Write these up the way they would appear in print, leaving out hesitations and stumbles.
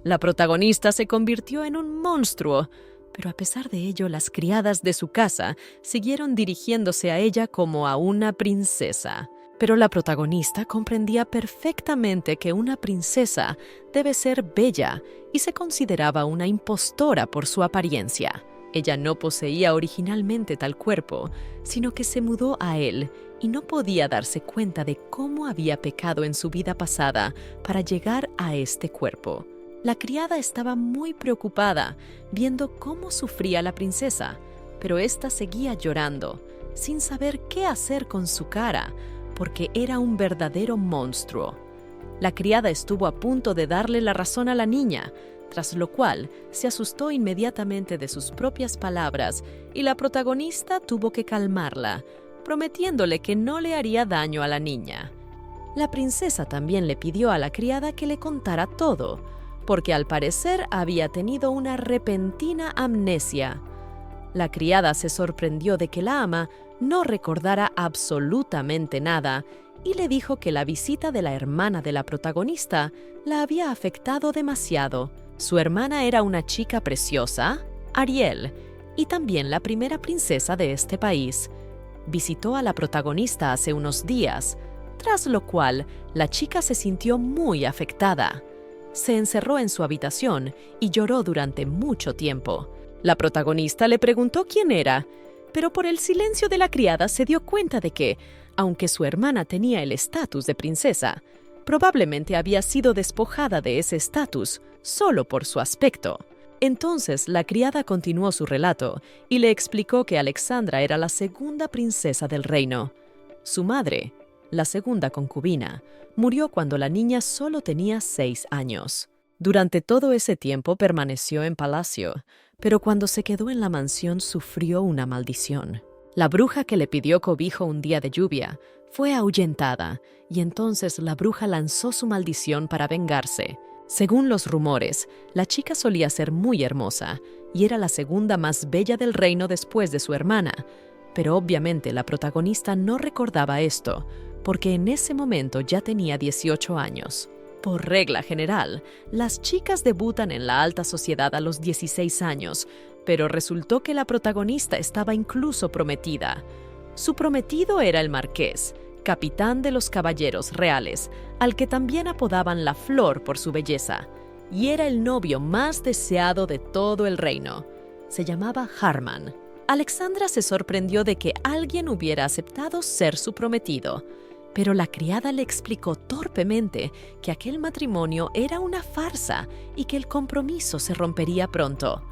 La protagonista se convirtió en un monstruo, pero a pesar de ello, las criadas de su casa siguieron dirigiéndose a ella como a una princesa. Pero la protagonista comprendía perfectamente que una princesa debe ser bella y se consideraba una impostora por su apariencia. Ella no poseía originalmente tal cuerpo, sino que se mudó a él y no podía darse cuenta de cómo había pecado en su vida pasada para llegar a este cuerpo. La criada estaba muy preocupada, viendo cómo sufría la princesa, pero ésta seguía llorando, sin saber qué hacer con su cara, porque era un verdadero monstruo. La criada estuvo a punto de darle la razón a la niña, tras lo cual se asustó inmediatamente de sus propias palabras y la protagonista tuvo que calmarla, prometiéndole que no le haría daño a la niña. La princesa también le pidió a la criada que le contara todo, porque al parecer había tenido una repentina amnesia. La criada se sorprendió de que la ama no recordara absolutamente nada y le dijo que la visita de la hermana de la protagonista la había afectado demasiado. Su hermana era una chica preciosa, Ariel, y también la primera princesa de este país. Visitó a la protagonista hace unos días, tras lo cual la chica se sintió muy afectada. Se encerró en su habitación y lloró durante mucho tiempo. La protagonista le preguntó quién era, pero por el silencio de la criada se dio cuenta de que, aunque su hermana tenía el estatus de princesa, probablemente había sido despojada de ese estatus solo por su aspecto. Entonces la criada continuó su relato y le explicó que Alexandra era la segunda princesa del reino. Su madre, la segunda concubina, murió cuando la niña solo tenía 6 años. Durante todo ese tiempo permaneció en palacio, pero cuando se quedó en la mansión sufrió una maldición. La bruja que le pidió cobijo un día de lluvia fue ahuyentada y entonces la bruja lanzó su maldición para vengarse. Según los rumores, la chica solía ser muy hermosa y era la segunda más bella del reino después de su hermana, pero obviamente la protagonista no recordaba esto, porque en ese momento ya tenía 18 años. Por regla general, las chicas debutan en la alta sociedad a los 16 años, pero resultó que la protagonista estaba incluso prometida. Su prometido era el marqués, capitán de los caballeros reales, al que también apodaban la Flor por su belleza, y era el novio más deseado de todo el reino. Se llamaba Harman. Alexandra se sorprendió de que alguien hubiera aceptado ser su prometido, pero la criada le explicó torpemente que aquel matrimonio era una farsa y que el compromiso se rompería pronto.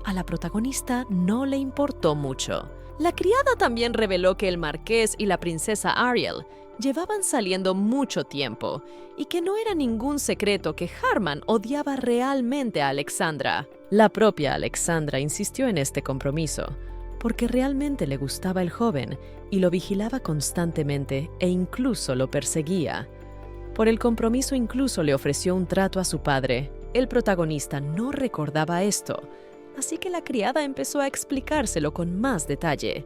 A la protagonista no le importó mucho. La criada también reveló que el marqués y la princesa Ariel llevaban saliendo mucho tiempo y que no era ningún secreto que Harman odiaba realmente a Alexandra. La propia Alexandra insistió en este compromiso, porque realmente le gustaba el joven y lo vigilaba constantemente e incluso lo perseguía. Por el compromiso incluso le ofreció un trato a su padre. El protagonista no recordaba esto, así que la criada empezó a explicárselo con más detalle.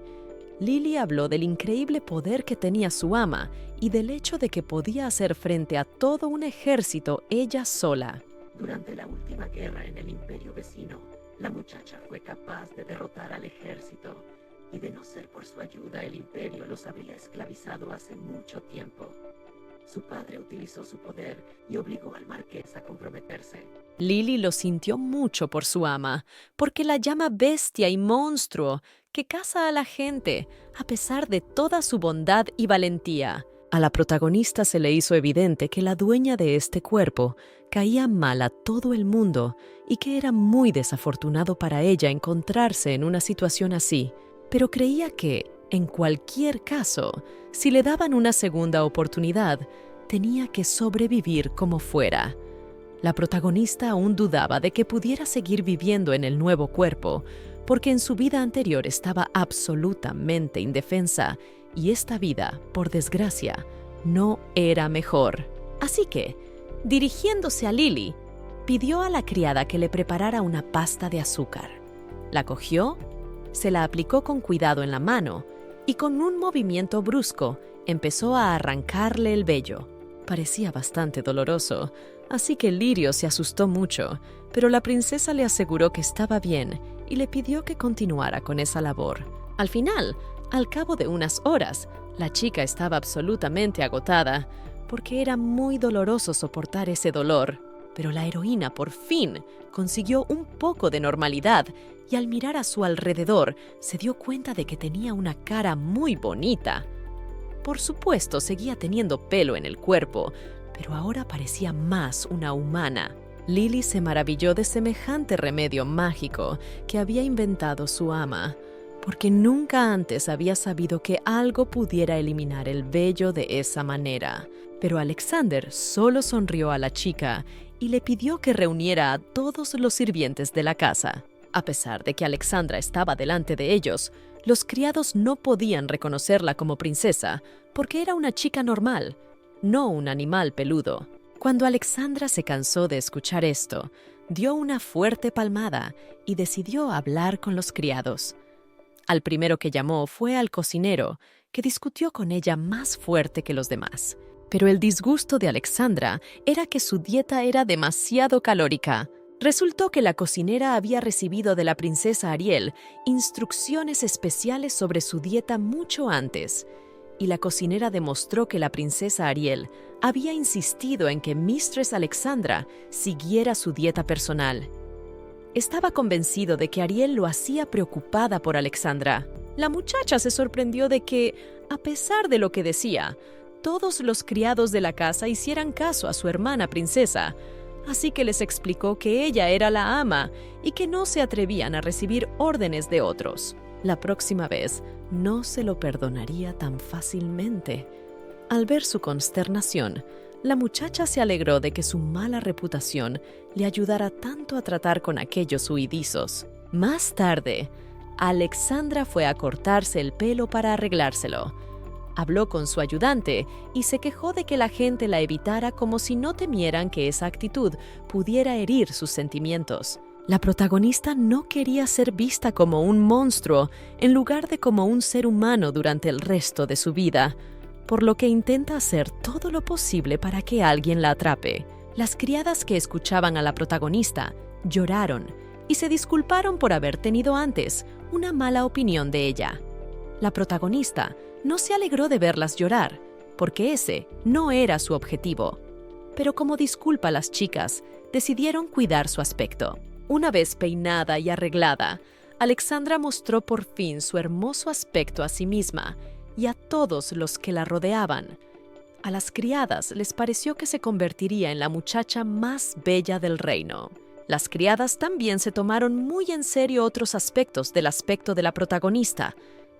Lily habló del increíble poder que tenía su ama y del hecho de que podía hacer frente a todo un ejército ella sola. Durante la última guerra en el imperio vecino, la muchacha fue capaz de derrotar al ejército y de no ser por su ayuda el imperio los habría esclavizado hace mucho tiempo. Su padre utilizó su poder y obligó al marqués a comprometerse. Lily lo sintió mucho por su ama, porque la llama bestia y monstruo que caza a la gente, a pesar de toda su bondad y valentía. A la protagonista se le hizo evidente que la dueña de este cuerpo caía mal a todo el mundo y que era muy desafortunado para ella encontrarse en una situación así, pero creía que, en cualquier caso, si le daban una segunda oportunidad, tenía que sobrevivir como fuera. La protagonista aún dudaba de que pudiera seguir viviendo en el nuevo cuerpo, porque en su vida anterior estaba absolutamente indefensa y esta vida, por desgracia, no era mejor. Así que, dirigiéndose a Lily, pidió a la criada que le preparara una pasta de azúcar. La cogió, se la aplicó con cuidado en la mano y con un movimiento brusco empezó a arrancarle el vello. Parecía bastante doloroso, así que Lirio se asustó mucho, pero la princesa le aseguró que estaba bien y le pidió que continuara con esa labor. Al final, al cabo de unas horas, la chica estaba absolutamente agotada, porque era muy doloroso soportar ese dolor. Pero la heroína por fin consiguió un poco de normalidad y al mirar a su alrededor se dio cuenta de que tenía una cara muy bonita. Por supuesto, seguía teniendo pelo en el cuerpo, pero ahora parecía más una humana. Lily se maravilló de semejante remedio mágico que había inventado su ama, porque nunca antes había sabido que algo pudiera eliminar el vello de esa manera. Pero Alexander solo sonrió a la chica y le pidió que reuniera a todos los sirvientes de la casa. A pesar de que Alexandra estaba delante de ellos, los criados no podían reconocerla como princesa porque era una chica normal, no un animal peludo. Cuando Alexandra se cansó de escuchar esto, dio una fuerte palmada y decidió hablar con los criados. Al primero que llamó fue al cocinero, que discutió con ella más fuerte que los demás. Pero el disgusto de Alexandra era que su dieta era demasiado calórica. Resultó que la cocinera había recibido de la princesa Ariel instrucciones especiales sobre su dieta mucho antes, y la cocinera demostró que la princesa Ariel había insistido en que Mistress Alexandra siguiera su dieta personal. Estaba convencido de que Ariel lo hacía preocupada por Alexandra. La muchacha se sorprendió de que, a pesar de lo que decía, todos los criados de la casa hicieran caso a su hermana princesa, así que les explicó que ella era la ama y que no se atrevían a recibir órdenes de otros. La próxima vez no se lo perdonaría tan fácilmente. Al ver su consternación, la muchacha se alegró de que su mala reputación le ayudara tanto a tratar con aquellos huidizos. Más tarde, Alexandra fue a cortarse el pelo para arreglárselo. Habló con su ayudante y se quejó de que la gente la evitara como si no temieran que esa actitud pudiera herir sus sentimientos. La protagonista no quería ser vista como un monstruo en lugar de como un ser humano durante el resto de su vida, por lo que intenta hacer todo lo posible para que alguien la atrape. Las criadas que escuchaban a la protagonista lloraron y se disculparon por haber tenido antes una mala opinión de ella. La protagonista no se alegró de verlas llorar, porque ese no era su objetivo. Pero como disculpa a las chicas, decidieron cuidar su aspecto. Una vez peinada y arreglada, Alexandra mostró por fin su hermoso aspecto a sí misma y a todos los que la rodeaban. A las criadas les pareció que se convertiría en la muchacha más bella del reino. Las criadas también se tomaron muy en serio otros aspectos del aspecto de la protagonista.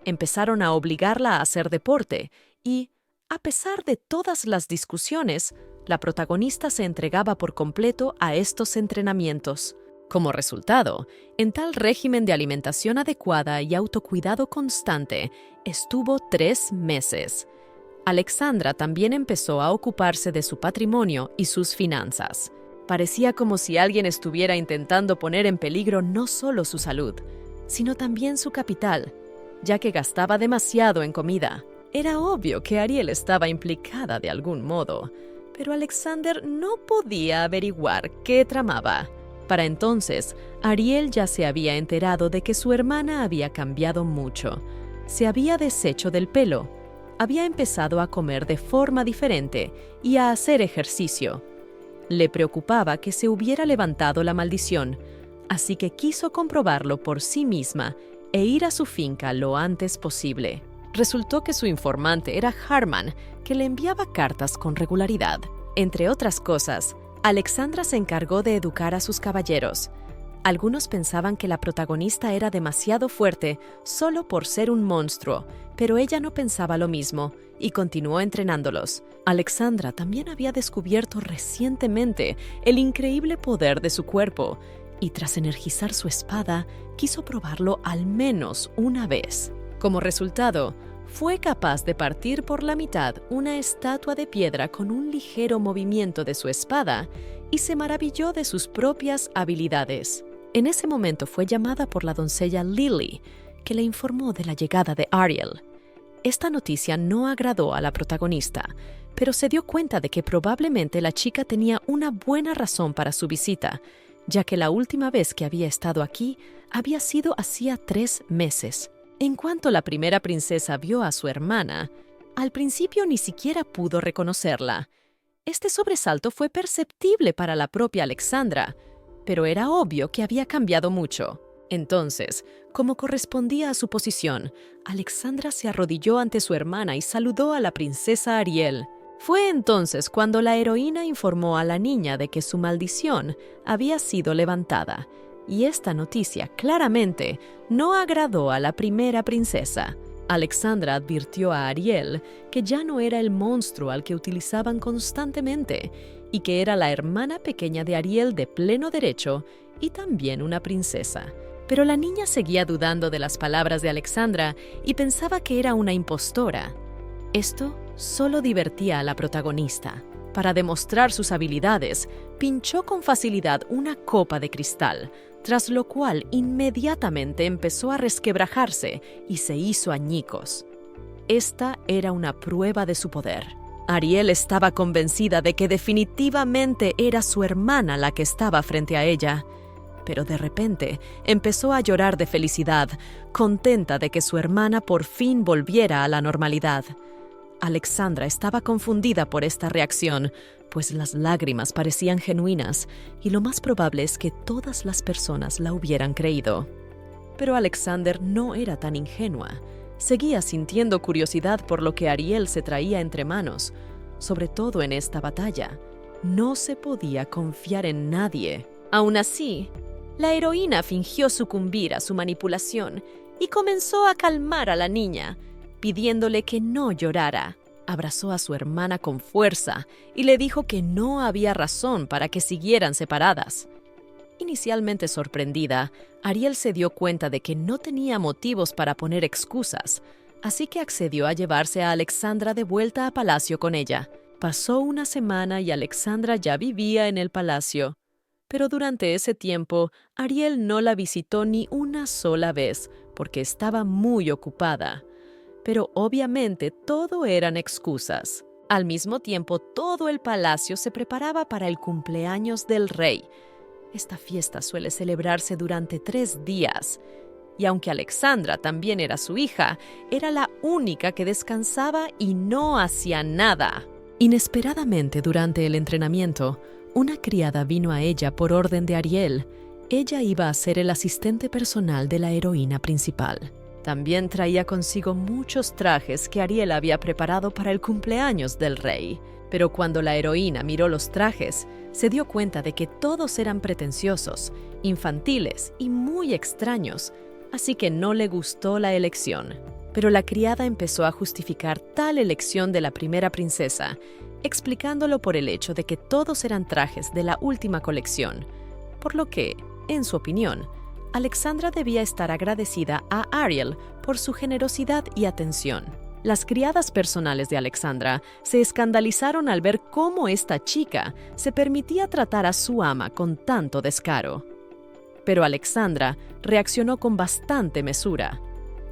Empezaron a obligarla a hacer deporte y, a pesar de todas las discusiones, la protagonista se entregaba por completo a estos entrenamientos. Como resultado, en tal régimen de alimentación adecuada y autocuidado constante, estuvo 3 meses. Alexandra también empezó a ocuparse de su patrimonio y sus finanzas. Parecía como si alguien estuviera intentando poner en peligro no solo su salud, sino también su capital, ya que gastaba demasiado en comida. Era obvio que Ariel estaba implicada de algún modo, pero Alexander no podía averiguar qué tramaba. Para entonces, Ariel ya se había enterado de que su hermana había cambiado mucho. Se había deshecho del pelo, había empezado a comer de forma diferente y a hacer ejercicio. Le preocupaba que se hubiera levantado la maldición, así que quiso comprobarlo por sí misma e ir a su finca lo antes posible. Resultó que su informante era Harman, que le enviaba cartas con regularidad. Entre otras cosas, Alexandra se encargó de educar a sus caballeros. Algunos pensaban que la protagonista era demasiado fuerte solo por ser un monstruo, pero ella no pensaba lo mismo y continuó entrenándolos. Alexandra también había descubierto recientemente el increíble poder de su cuerpo y tras energizar su espada, quiso probarlo al menos una vez. Como resultado, fue capaz de partir por la mitad una estatua de piedra con un ligero movimiento de su espada y se maravilló de sus propias habilidades. En ese momento fue llamada por la doncella Lily, que le informó de la llegada de Ariel. Esta noticia no agradó a la protagonista, pero se dio cuenta de que probablemente la chica tenía una buena razón para su visita, ya que la última vez que había estado aquí había sido hacía 3 meses. En cuanto la primera princesa vio a su hermana, al principio ni siquiera pudo reconocerla. Este sobresalto fue perceptible para la propia Alexandra, pero era obvio que había cambiado mucho. Entonces, como correspondía a su posición, Alexandra se arrodilló ante su hermana y saludó a la princesa Ariel. Fue entonces cuando la heroína informó a la niña de que su maldición había sido levantada, y esta noticia claramente no agradó a la primera princesa. Alexandra advirtió a Ariel que ya no era el monstruo al que utilizaban constantemente y que era la hermana pequeña de Ariel de pleno derecho y también una princesa. Pero la niña seguía dudando de las palabras de Alexandra y pensaba que era una impostora. Esto solo divertía a la protagonista. Para demostrar sus habilidades, pinchó con facilidad una copa de cristal, tras lo cual inmediatamente empezó a resquebrajarse y se hizo añicos. Esta era una prueba de su poder. Ariel estaba convencida de que definitivamente era su hermana la que estaba frente a ella, pero de repente empezó a llorar de felicidad, contenta de que su hermana por fin volviera a la normalidad. Alexandra estaba confundida por esta reacción, pues las lágrimas parecían genuinas y lo más probable es que todas las personas la hubieran creído. Pero Alexander no era tan ingenua. Seguía sintiendo curiosidad por lo que Ariel se traía entre manos, sobre todo en esta batalla. No se podía confiar en nadie. Aún así, la heroína fingió sucumbir a su manipulación y comenzó a calmar a la niña, pidiéndole que no llorara. Abrazó a su hermana con fuerza y le dijo que no había razón para que siguieran separadas. Inicialmente sorprendida, Ariel se dio cuenta de que no tenía motivos para poner excusas, así que accedió a llevarse a Alexandra de vuelta a palacio con ella. Pasó una semana y Alexandra ya vivía en el palacio. Pero durante ese tiempo, Ariel no la visitó ni una sola vez, porque estaba muy ocupada. Pero obviamente todo eran excusas. Al mismo tiempo, todo el palacio se preparaba para el cumpleaños del rey. Esta fiesta suele celebrarse durante 3 días. Y aunque Alexandra también era su hija, era la única que descansaba y no hacía nada. Inesperadamente, durante el entrenamiento, una criada vino a ella por orden de Ariel. Ella iba a ser el asistente personal de la heroína principal. También traía consigo muchos trajes que Ariel había preparado para el cumpleaños del rey. Pero cuando la heroína miró los trajes, se dio cuenta de que todos eran pretenciosos, infantiles y muy extraños, así que no le gustó la elección. Pero la criada empezó a justificar tal elección de la primera princesa, explicándolo por el hecho de que todos eran trajes de la última colección, por lo que, en su opinión, Alexandra debía estar agradecida a Ariel por su generosidad y atención. Las criadas personales de Alexandra se escandalizaron al ver cómo esta chica se permitía tratar a su ama con tanto descaro. Pero Alexandra reaccionó con bastante mesura.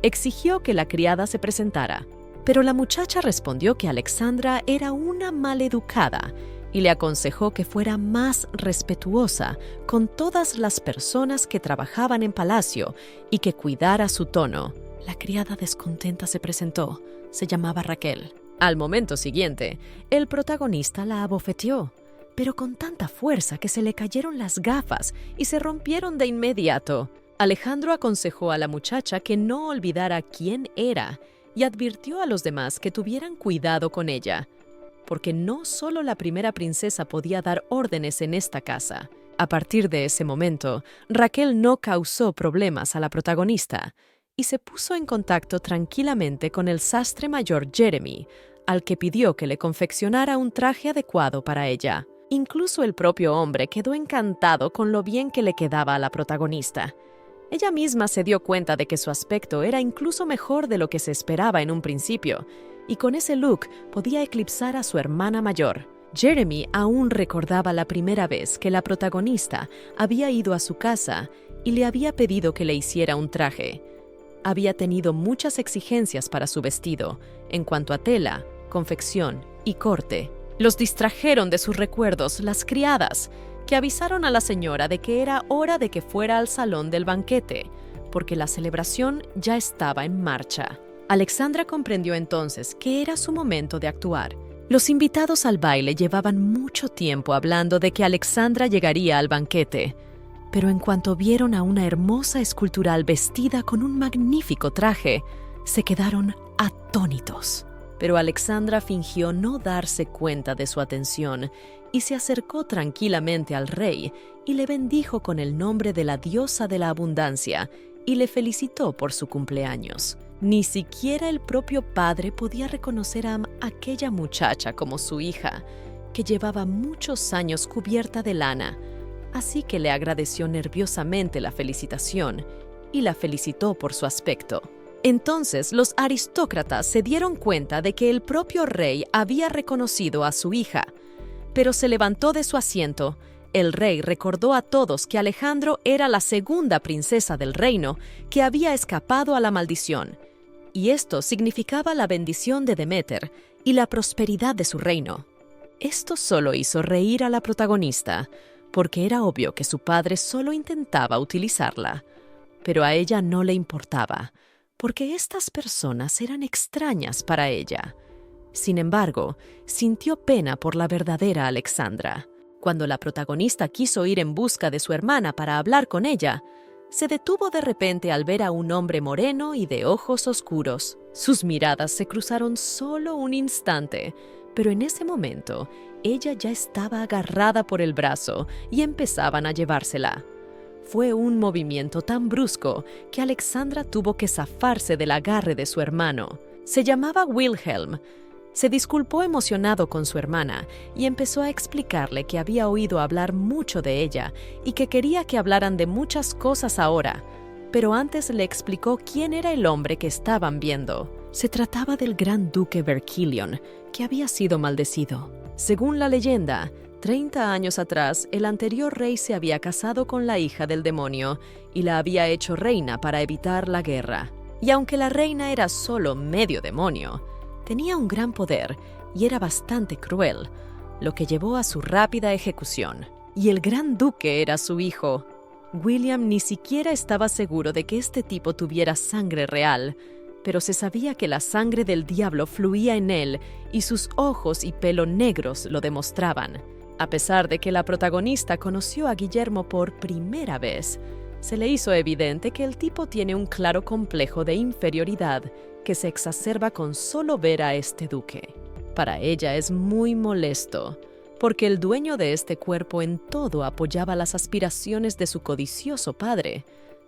Exigió que la criada se presentara, pero la muchacha respondió que Alexandra era una maleducada y le aconsejó que fuera más respetuosa con todas las personas que trabajaban en palacio y que cuidara su tono. La criada descontenta se presentó. Se llamaba Raquel. Al momento siguiente, el protagonista la abofeteó, pero con tanta fuerza que se le cayeron las gafas y se rompieron de inmediato. Alejandro aconsejó a la muchacha que no olvidara quién era y advirtió a los demás que tuvieran cuidado con ella, porque no solo la primera princesa podía dar órdenes en esta casa. A partir de ese momento, Raquel no causó problemas a la protagonista y se puso en contacto tranquilamente con el sastre mayor Jeremy, al que pidió que le confeccionara un traje adecuado para ella. Incluso el propio hombre quedó encantado con lo bien que le quedaba a la protagonista. Ella misma se dio cuenta de que su aspecto era incluso mejor de lo que se esperaba en un principio, y con ese look podía eclipsar a su hermana mayor. Jeremy aún recordaba la primera vez que la protagonista había ido a su casa y le había pedido que le hiciera un traje. había tenido muchas exigencias para su vestido, en cuanto a tela, confección y corte. Los distrajeron de sus recuerdos las criadas, que avisaron a la señora de que era hora de que fuera al salón del banquete, porque la celebración ya estaba en marcha. Alexandra comprendió entonces que era su momento de actuar. Los invitados al baile llevaban mucho tiempo hablando de que Alexandra llegaría al banquete, pero en cuanto vieron a una hermosa escultural vestida con un magnífico traje, se quedaron atónitos. Pero Alexandra fingió no darse cuenta de su atención y se acercó tranquilamente al rey y le bendijo con el nombre de la diosa de la abundancia y le felicitó por su cumpleaños. Ni siquiera el propio padre podía reconocer a aquella muchacha como su hija, que llevaba muchos años cubierta de lana, así que le agradeció nerviosamente la felicitación y la felicitó por su aspecto. Entonces los aristócratas se dieron cuenta de que el propio rey había reconocido a su hija, pero se levantó de su asiento. El rey recordó a todos que Alejandro era la segunda princesa del reino que había escapado a la maldición, y esto significaba la bendición de Deméter y la prosperidad de su reino. Esto solo hizo reír a la protagonista, porque era obvio que su padre solo intentaba utilizarla, pero a ella no le importaba, porque estas personas eran extrañas para ella. Sin embargo, sintió pena por la verdadera Alexandra. Cuando la protagonista quiso ir en busca de su hermana para hablar con ella, se detuvo de repente al ver a un hombre moreno y de ojos oscuros. Sus miradas se cruzaron solo un instante, pero en ese momento ella ya estaba agarrada por el brazo y empezaban a llevársela. Fue un movimiento tan brusco que Alexandra tuvo que zafarse del agarre de su hermano. Se llamaba Wilhelm. Se disculpó emocionado con su hermana y empezó a explicarle que había oído hablar mucho de ella y que quería que hablaran de muchas cosas ahora, pero antes le explicó quién era el hombre que estaban viendo. Se trataba del gran duque Verkillion, que había sido maldecido. Según la leyenda, 30 años atrás, el anterior rey se había casado con la hija del demonio y la había hecho reina para evitar la guerra. Y aunque la reina era solo medio demonio, tenía un gran poder y era bastante cruel, lo que llevó a su rápida ejecución. Y el gran duque era su hijo. William ni siquiera estaba seguro de que este tipo tuviera sangre real, pero se sabía que la sangre del diablo fluía en él y sus ojos y pelo negros lo demostraban. A pesar de que la protagonista conoció a Guillermo por primera vez, se le hizo evidente que el tipo tiene un claro complejo de inferioridad que se exacerba con solo ver a este duque. Para ella es muy molesto, porque el dueño de este cuerpo en todo apoyaba las aspiraciones de su codicioso padre.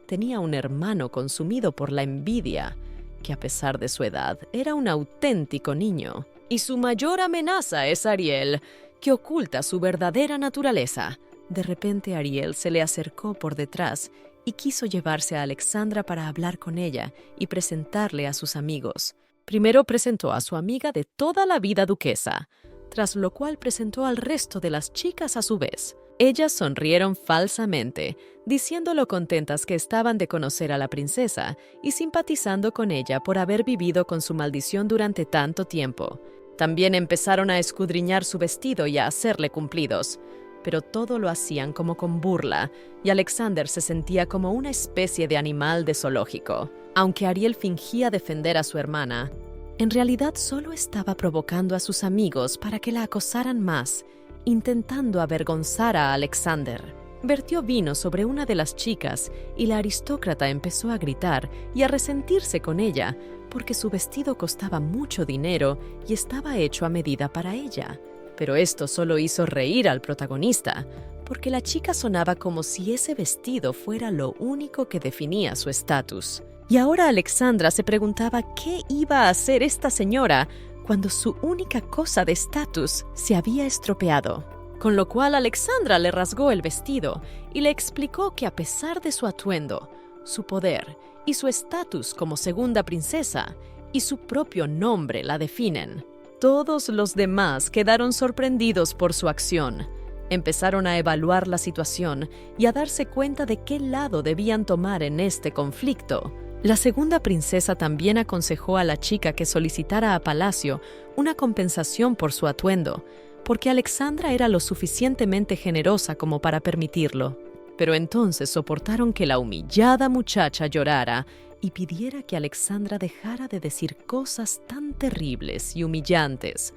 Tenía un hermano consumido por la envidia, que a pesar de su edad era un auténtico niño. Y su mayor amenaza es Ariel, que oculta su verdadera naturaleza. De repente Ariel se le acercó por detrás y quiso llevarse a Alexandra para hablar con ella y presentarle a sus amigos. Primero presentó a su amiga de toda la vida duquesa, tras lo cual presentó al resto de las chicas a su vez. Ellas sonrieron falsamente, diciendo lo contentas que estaban de conocer a la princesa y simpatizando con ella por haber vivido con su maldición durante tanto tiempo. También empezaron a escudriñar su vestido y a hacerle cumplidos, pero todo lo hacían como con burla, y Alexander se sentía como una especie de animal de zoológico. Aunque Ariel fingía defender a su hermana, en realidad solo estaba provocando a sus amigos para que la acosaran más, intentando avergonzar a Alexander. Vertió vino sobre una de las chicas y la aristócrata empezó a gritar y a resentirse con ella, porque su vestido costaba mucho dinero y estaba hecho a medida para ella. Pero esto solo hizo reír al protagonista, porque la chica sonaba como si ese vestido fuera lo único que definía su estatus. Y ahora Alexandra se preguntaba qué iba a hacer esta señora cuando su única cosa de estatus se había estropeado. Con lo cual Alexandra le rasgó el vestido y le explicó que a pesar de su atuendo, su poder y su estatus como segunda princesa y su propio nombre la definen, todos los demás quedaron sorprendidos por su acción. Empezaron a evaluar la situación y a darse cuenta de qué lado debían tomar en este conflicto. La segunda princesa también aconsejó a la chica que solicitara a Palacio una compensación por su atuendo, porque Alexandra era lo suficientemente generosa como para permitirlo. Pero entonces soportaron que la humillada muchacha llorara y pidiera que Alexandra dejara de decir cosas tan terribles y humillantes,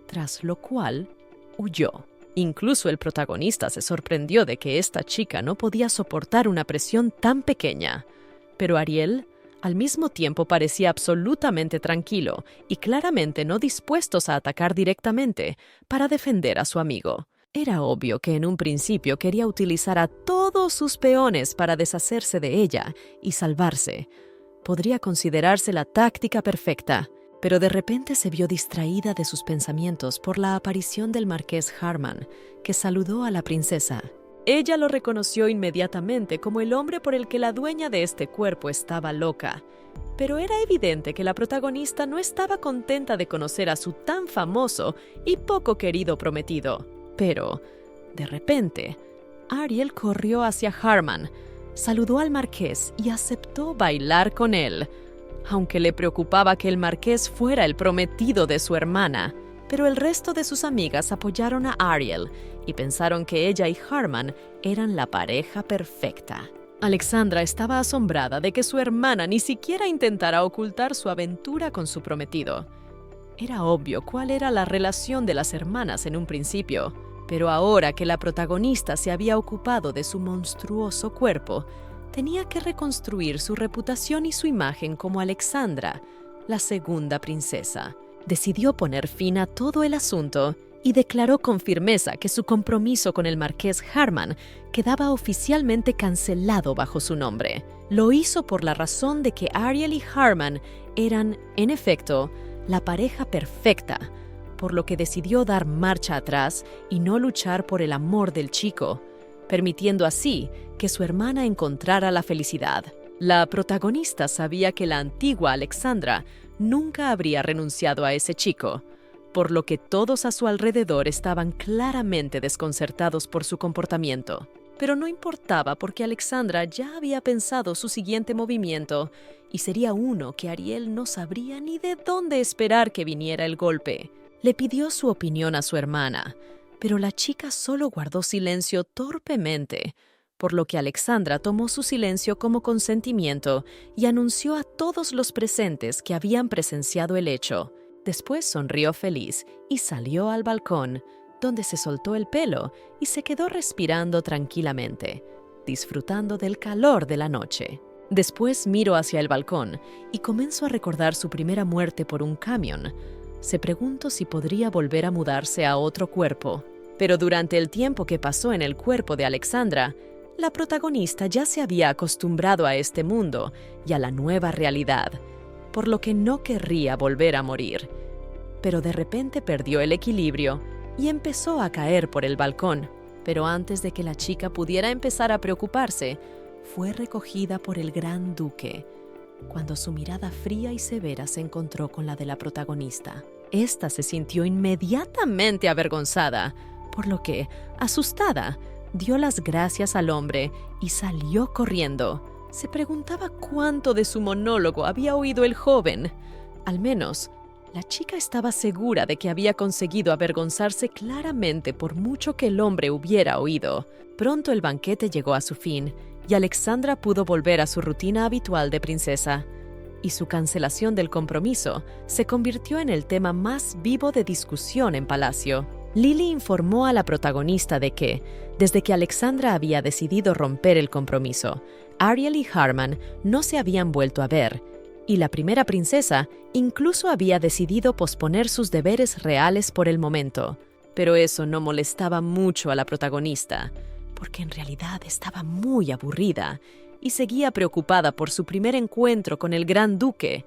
tras lo cual huyó. Incluso el protagonista se sorprendió de que esta chica no podía soportar una presión tan pequeña. Pero Ariel, al mismo tiempo, parecía absolutamente tranquilo y claramente no dispuesto a atacar directamente para defender a su amigo. Era obvio que en un principio quería utilizar a todos sus peones para deshacerse de ella y salvarse. Podría considerarse la táctica perfecta, pero de repente se vio distraída de sus pensamientos por la aparición del marqués Harman, que saludó a la princesa. Ella lo reconoció inmediatamente como el hombre por el que la dueña de este cuerpo estaba loca. Pero era evidente que la protagonista no estaba contenta de conocer a su tan famoso y poco querido prometido. Pero, de repente, Ariel corrió hacia Harman, saludó al marqués y aceptó bailar con él, aunque le preocupaba que el marqués fuera el prometido de su hermana. Pero el resto de sus amigas apoyaron a Ariel y pensaron que ella y Harman eran la pareja perfecta. Alexandra estaba asombrada de que su hermana ni siquiera intentara ocultar su aventura con su prometido. Era obvio cuál era la relación de las hermanas en un principio, pero ahora que la protagonista se había ocupado de su monstruoso cuerpo, tenía que reconstruir su reputación y su imagen como Alexandra, la segunda princesa. Decidió poner fin a todo el asunto y declaró con firmeza que su compromiso con el marqués Harman quedaba oficialmente cancelado bajo su nombre. Lo hizo por la razón de que Ariel y Harman eran, en efecto, la pareja perfecta, por lo que decidió dar marcha atrás y no luchar por el amor del chico, permitiendo así que su hermana encontrara la felicidad. La protagonista sabía que la antigua Alexandra nunca habría renunciado a ese chico, por lo que todos a su alrededor estaban claramente desconcertados por su comportamiento. Pero no importaba porque Alexandra ya había pensado su siguiente movimiento, y sería uno que Ariel no sabría ni de dónde esperar que viniera el golpe. Le pidió su opinión a su hermana, pero la chica solo guardó silencio torpemente, por lo que Alexandra tomó su silencio como consentimiento y anunció a todos los presentes que habían presenciado el hecho. Después sonrió feliz y salió al balcón, donde se soltó el pelo y se quedó respirando tranquilamente, disfrutando del calor de la noche. Después miró hacia el balcón y comenzó a recordar su primera muerte por un camión. Se preguntó si podría volver a mudarse a otro cuerpo. Pero durante el tiempo que pasó en el cuerpo de Alexandra, la protagonista ya se había acostumbrado a este mundo y a la nueva realidad, por lo que no querría volver a morir. Pero de repente perdió el equilibrio y empezó a caer por el balcón. Pero antes de que la chica pudiera empezar a preocuparse, fue recogida por el gran duque, cuando su mirada fría y severa se encontró con la de la protagonista. Esta se sintió inmediatamente avergonzada, por lo que, asustada, dio las gracias al hombre y salió corriendo. Se preguntaba cuánto de su monólogo había oído el joven. Al menos, la chica estaba segura de que había conseguido avergonzarse claramente por mucho que el hombre hubiera oído. Pronto el banquete llegó a su fin y Alexandra pudo volver a su rutina habitual de princesa. Y su cancelación del compromiso se convirtió en el tema más vivo de discusión en Palacio. Lily informó a la protagonista de que, desde que Alexandra había decidido romper el compromiso, Ariel y Harman no se habían vuelto a ver, y la primera princesa incluso había decidido posponer sus deberes reales por el momento. Pero eso no molestaba mucho a la protagonista, porque en realidad estaba muy aburrida y seguía preocupada por su primer encuentro con el gran duque.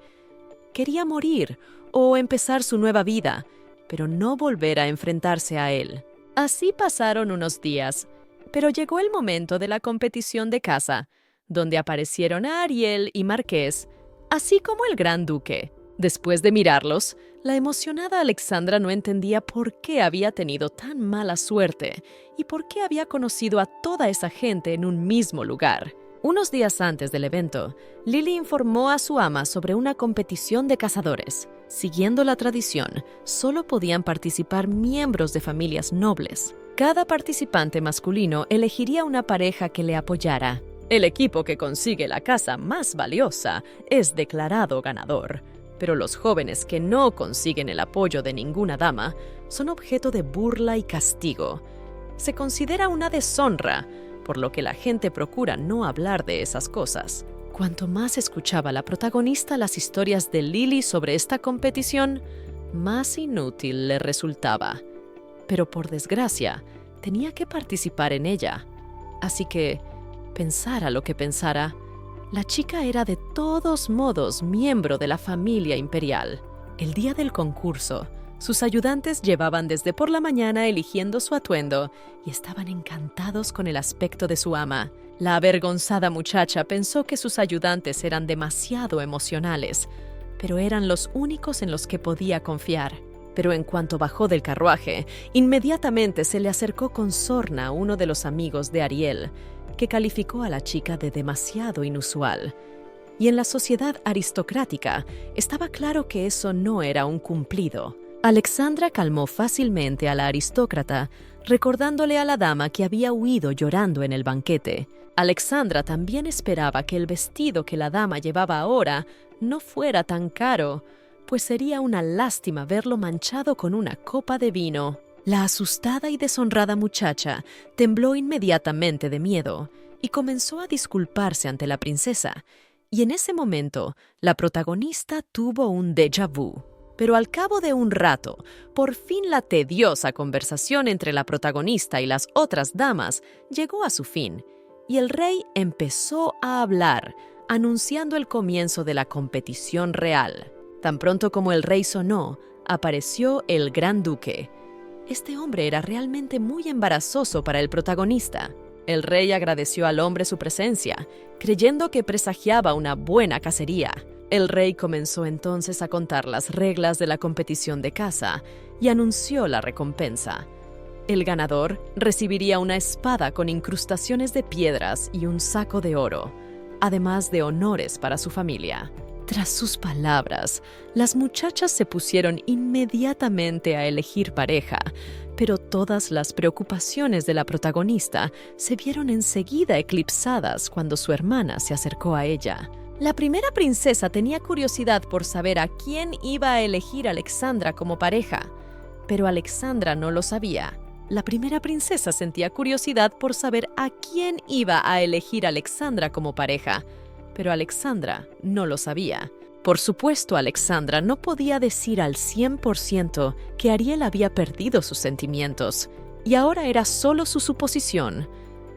Quería morir o empezar su nueva vida, pero no volver a enfrentarse a él. Así pasaron unos días, pero llegó el momento de la competición de caza, donde aparecieron Ariel y Marqués, así como el gran duque. Después de mirarlos, la emocionada Alexandra no entendía por qué había tenido tan mala suerte y por qué había conocido a toda esa gente en un mismo lugar. Unos días antes del evento, Lily informó a su ama sobre una competición de cazadores. Siguiendo la tradición, solo podían participar miembros de familias nobles. Cada participante masculino elegiría una pareja que le apoyara. El equipo que consigue la caza más valiosa es declarado ganador, pero los jóvenes que no consiguen el apoyo de ninguna dama son objeto de burla y castigo. Se considera una deshonra, por lo que la gente procura no hablar de esas cosas. Cuanto más escuchaba la protagonista las historias de Lily sobre esta competición, más inútil le resultaba. Pero por desgracia, tenía que participar en ella. Así que, pensara lo que pensara, la chica era de todos modos miembro de la familia imperial. El día del concurso, sus ayudantes llevaban desde por la mañana eligiendo su atuendo y estaban encantados con el aspecto de su ama. La avergonzada muchacha pensó que sus ayudantes eran demasiado emocionales, pero eran los únicos en los que podía confiar. Pero en cuanto bajó del carruaje, inmediatamente se le acercó con sorna a uno de los amigos de Ariel, que calificó a la chica de demasiado inusual. Y en la sociedad aristocrática estaba claro que eso no era un cumplido. Alexandra calmó fácilmente a la aristócrata, recordándole a la dama que había huido llorando en el banquete. Alexandra también esperaba que el vestido que la dama llevaba ahora no fuera tan caro, pues sería una lástima verlo manchado con una copa de vino. La asustada y deshonrada muchacha tembló inmediatamente de miedo y comenzó a disculparse ante la princesa. Y en ese momento, la protagonista tuvo un déjà vu. Pero al cabo de un rato, por fin la tediosa conversación entre la protagonista y las otras damas llegó a su fin, y el rey empezó a hablar, anunciando el comienzo de la competición real. Tan pronto como el rey sonó, apareció el gran duque. Este hombre era realmente muy embarazoso para el protagonista. El rey agradeció al hombre su presencia, creyendo que presagiaba una buena cacería. El rey comenzó entonces a contar las reglas de la competición de caza y anunció la recompensa. El ganador recibiría una espada con incrustaciones de piedras y un saco de oro, además de honores para su familia. Tras sus palabras, las muchachas se pusieron inmediatamente a elegir pareja, pero todas las preocupaciones de la protagonista se vieron enseguida eclipsadas cuando su hermana se acercó a ella. La primera princesa tenía curiosidad por saber a quién iba a elegir Alexandra como pareja, pero Alexandra no lo sabía. La primera princesa sentía curiosidad por saber a quién iba a elegir Alexandra como pareja, pero Alexandra no lo sabía. Por supuesto, Alexandra no podía decir al 100% que Ariel había perdido sus sentimientos, y ahora era solo su suposición.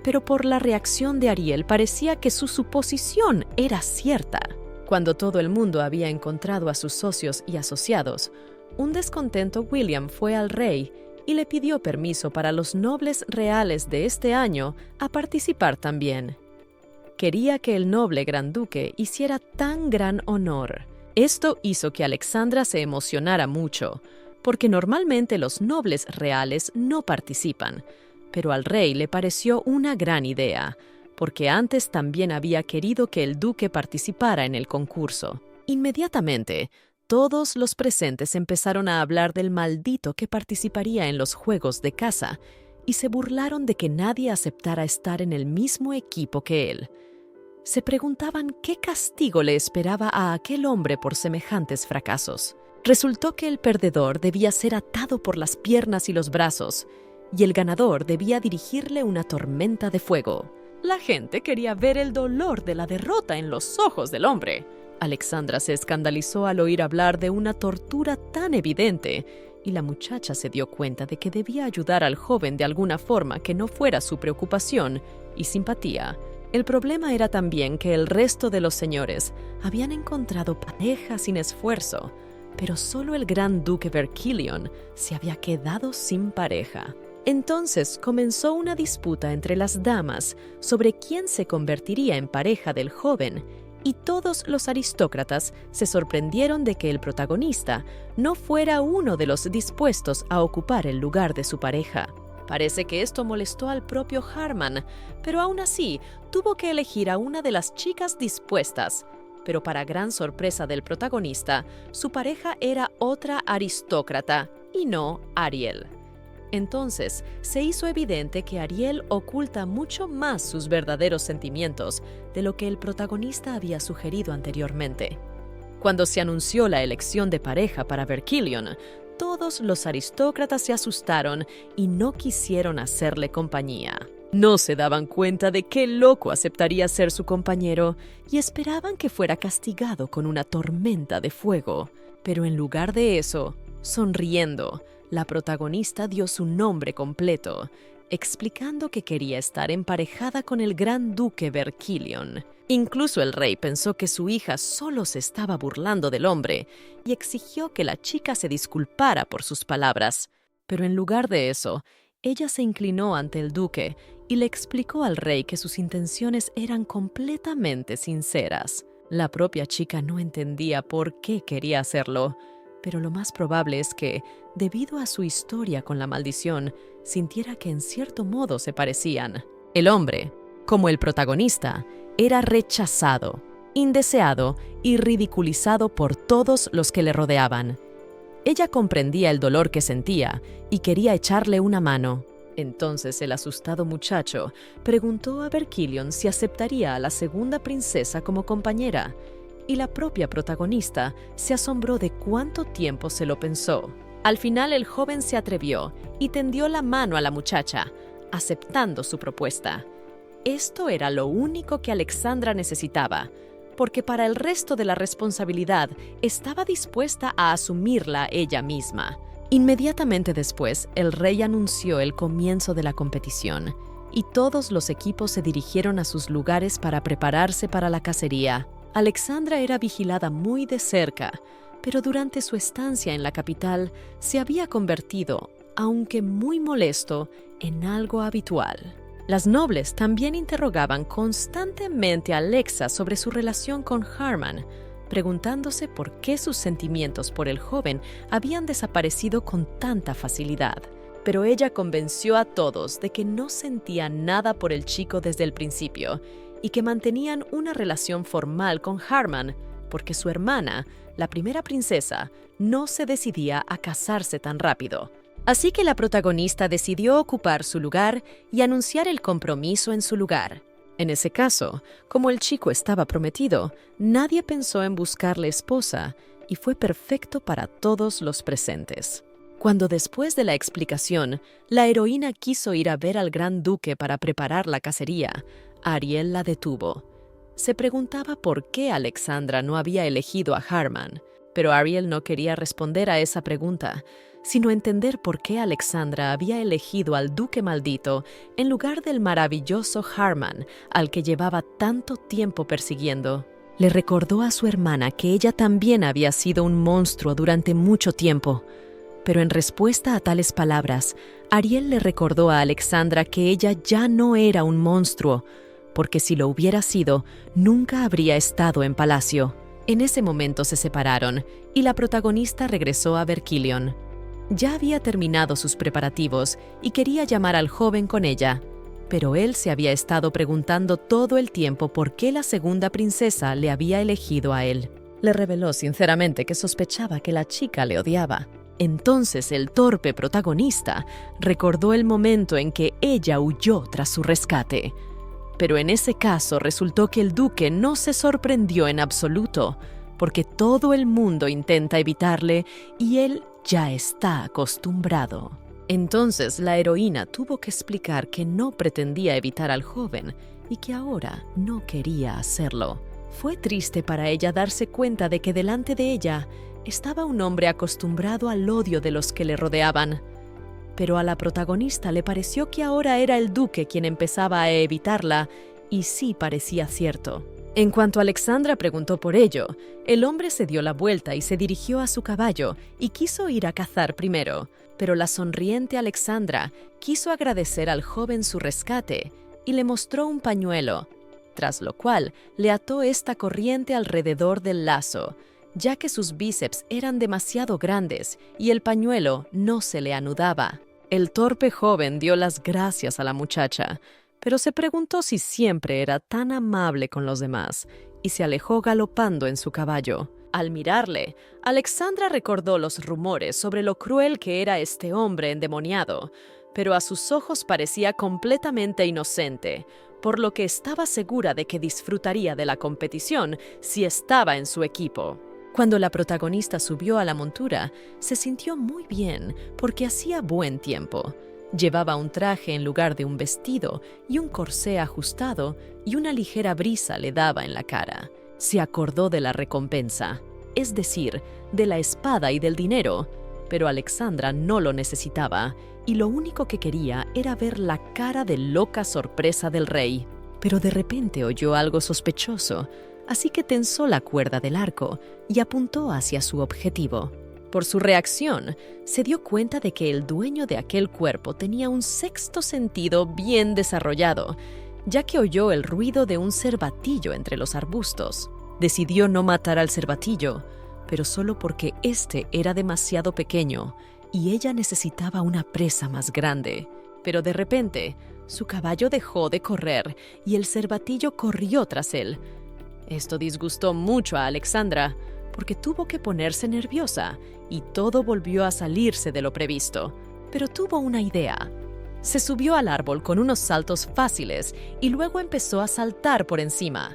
Pero por la reacción de Ariel parecía que su suposición era cierta. Cuando todo el mundo había encontrado a sus socios y asociados, un descontento William fue al rey y le pidió permiso para los nobles reales de este año a participar también. Quería que el noble gran duque hiciera tan gran honor. Esto hizo que Alexandra se emocionara mucho, porque normalmente los nobles reales no participan, pero al rey le pareció una gran idea, porque antes también había querido que el duque participara en el concurso. Inmediatamente, todos los presentes empezaron a hablar del maldito que participaría en los juegos de caza y se burlaron de que nadie aceptara estar en el mismo equipo que él. Se preguntaban qué castigo le esperaba a aquel hombre por semejantes fracasos. Resultó que el perdedor debía ser atado por las piernas y los brazos, y el ganador debía dirigirle una tormenta de fuego. La gente quería ver el dolor de la derrota en los ojos del hombre. Alexandra se escandalizó al oír hablar de una tortura tan evidente, y la muchacha se dio cuenta de que debía ayudar al joven de alguna forma que no fuera su preocupación y simpatía. El problema era también que el resto de los señores habían encontrado pareja sin esfuerzo, pero solo el gran duque Verkillion se había quedado sin pareja. Entonces comenzó una disputa entre las damas sobre quién se convertiría en pareja del joven, y todos los aristócratas se sorprendieron de que el protagonista no fuera uno de los dispuestos a ocupar el lugar de su pareja. Parece que esto molestó al propio Harman, pero aún así tuvo que elegir a una de las chicas dispuestas. Pero para gran sorpresa del protagonista, su pareja era otra aristócrata y no Ariel. Entonces, se hizo evidente que Ariel oculta mucho más sus verdaderos sentimientos de lo que el protagonista había sugerido anteriormente. Cuando se anunció la elección de pareja para Verkillion, todos los aristócratas se asustaron y no quisieron hacerle compañía. No se daban cuenta de qué loco aceptaría ser su compañero y esperaban que fuera castigado con una tormenta de fuego. Pero en lugar de eso, sonriendo, la protagonista dio su nombre completo, explicando que quería estar emparejada con el gran duque Verkillion. Incluso el rey pensó que su hija solo se estaba burlando del hombre y exigió que la chica se disculpara por sus palabras. Pero en lugar de eso, ella se inclinó ante el duque y le explicó al rey que sus intenciones eran completamente sinceras. La propia chica no entendía por qué quería hacerlo, pero lo más probable es que, debido a su historia con la maldición, sintiera que en cierto modo se parecían. El hombre, como el protagonista, era rechazado, indeseado y ridiculizado por todos los que le rodeaban. Ella comprendía el dolor que sentía y quería echarle una mano. Entonces el asustado muchacho preguntó a Verkillion si aceptaría a la segunda princesa como compañera, y la propia protagonista se asombró de cuánto tiempo se lo pensó. Al final el joven se atrevió y tendió la mano a la muchacha, aceptando su propuesta. Esto era lo único que Alexandra necesitaba, porque para el resto de la responsabilidad estaba dispuesta a asumirla ella misma. Inmediatamente después, el rey anunció el comienzo de la competición, y todos los equipos se dirigieron a sus lugares para prepararse para la cacería. Alexandra era vigilada muy de cerca, pero durante su estancia en la capital se había convertido, aunque muy molesto, en algo habitual. Las nobles también interrogaban constantemente a Alexa sobre su relación con Harman, preguntándose por qué sus sentimientos por el joven habían desaparecido con tanta facilidad. Pero ella convenció a todos de que no sentía nada por el chico desde el principio y que mantenían una relación formal con Harman porque su hermana, la primera princesa, no se decidía a casarse tan rápido. Así que la protagonista decidió ocupar su lugar y anunciar el compromiso en su lugar. En ese caso, como el chico estaba prometido, nadie pensó en buscarle esposa y fue perfecto para todos los presentes. Cuando después de la explicación, la heroína quiso ir a ver al gran duque para preparar la cacería, Ariel la detuvo. Se preguntaba por qué Alexandra no había elegido a Harman, pero Ariel no quería responder a esa pregunta, sino entender por qué Alexandra había elegido al duque maldito en lugar del maravilloso Harman, al que llevaba tanto tiempo persiguiendo. Le recordó a su hermana que ella también había sido un monstruo durante mucho tiempo. Pero en respuesta a tales palabras, Ariel le recordó a Alexandra que ella ya no era un monstruo, porque si lo hubiera sido, nunca habría estado en palacio. En ese momento se separaron y la protagonista regresó a Verkillion. Ya había terminado sus preparativos y quería llamar al joven con ella, pero él se había estado preguntando todo el tiempo por qué la segunda princesa le había elegido a él. Le reveló sinceramente que sospechaba que la chica le odiaba. Entonces el torpe protagonista recordó el momento en que ella huyó tras su rescate. Pero en ese caso resultó que el duque no se sorprendió en absoluto, porque todo el mundo intenta evitarle y él ya está acostumbrado. Entonces la heroína tuvo que explicar que no pretendía evitar al joven y que ahora no quería hacerlo. Fue triste para ella darse cuenta de que delante de ella estaba un hombre acostumbrado al odio de los que le rodeaban. Pero a la protagonista le pareció que ahora era el duque quien empezaba a evitarla, y sí parecía cierto. En cuanto Alexandra preguntó por ello, el hombre se dio la vuelta y se dirigió a su caballo y quiso ir a cazar primero, pero la sonriente Alexandra quiso agradecer al joven su rescate y le mostró un pañuelo, tras lo cual le ató esta corriente alrededor del lazo, ya que sus bíceps eran demasiado grandes y el pañuelo no se le anudaba. El torpe joven dio las gracias a la muchacha, pero se preguntó si siempre era tan amable con los demás, y se alejó galopando en su caballo. Al mirarle, Alexandra recordó los rumores sobre lo cruel que era este hombre endemoniado, pero a sus ojos parecía completamente inocente, por lo que estaba segura de que disfrutaría de la competición si estaba en su equipo. Cuando la protagonista subió a la montura, se sintió muy bien porque hacía buen tiempo. Llevaba un traje en lugar de un vestido y un corsé ajustado, y una ligera brisa le daba en la cara. Se acordó de la recompensa, es decir, de la espada y del dinero, pero Alexandra no lo necesitaba, y lo único que quería era ver la cara de loca sorpresa del rey. Pero de repente oyó algo sospechoso, así que tensó la cuerda del arco y apuntó hacia su objetivo. Por su reacción, se dio cuenta de que el dueño de aquel cuerpo tenía un sexto sentido bien desarrollado, ya que oyó el ruido de un cervatillo entre los arbustos. Decidió no matar al cervatillo, pero solo porque éste era demasiado pequeño y ella necesitaba una presa más grande. Pero de repente, su caballo dejó de correr y el cervatillo corrió tras él. Esto disgustó mucho a Alexandra, porque tuvo que ponerse nerviosa y todo volvió a salirse de lo previsto. Pero tuvo una idea. Se subió al árbol con unos saltos fáciles y luego empezó a saltar por encima.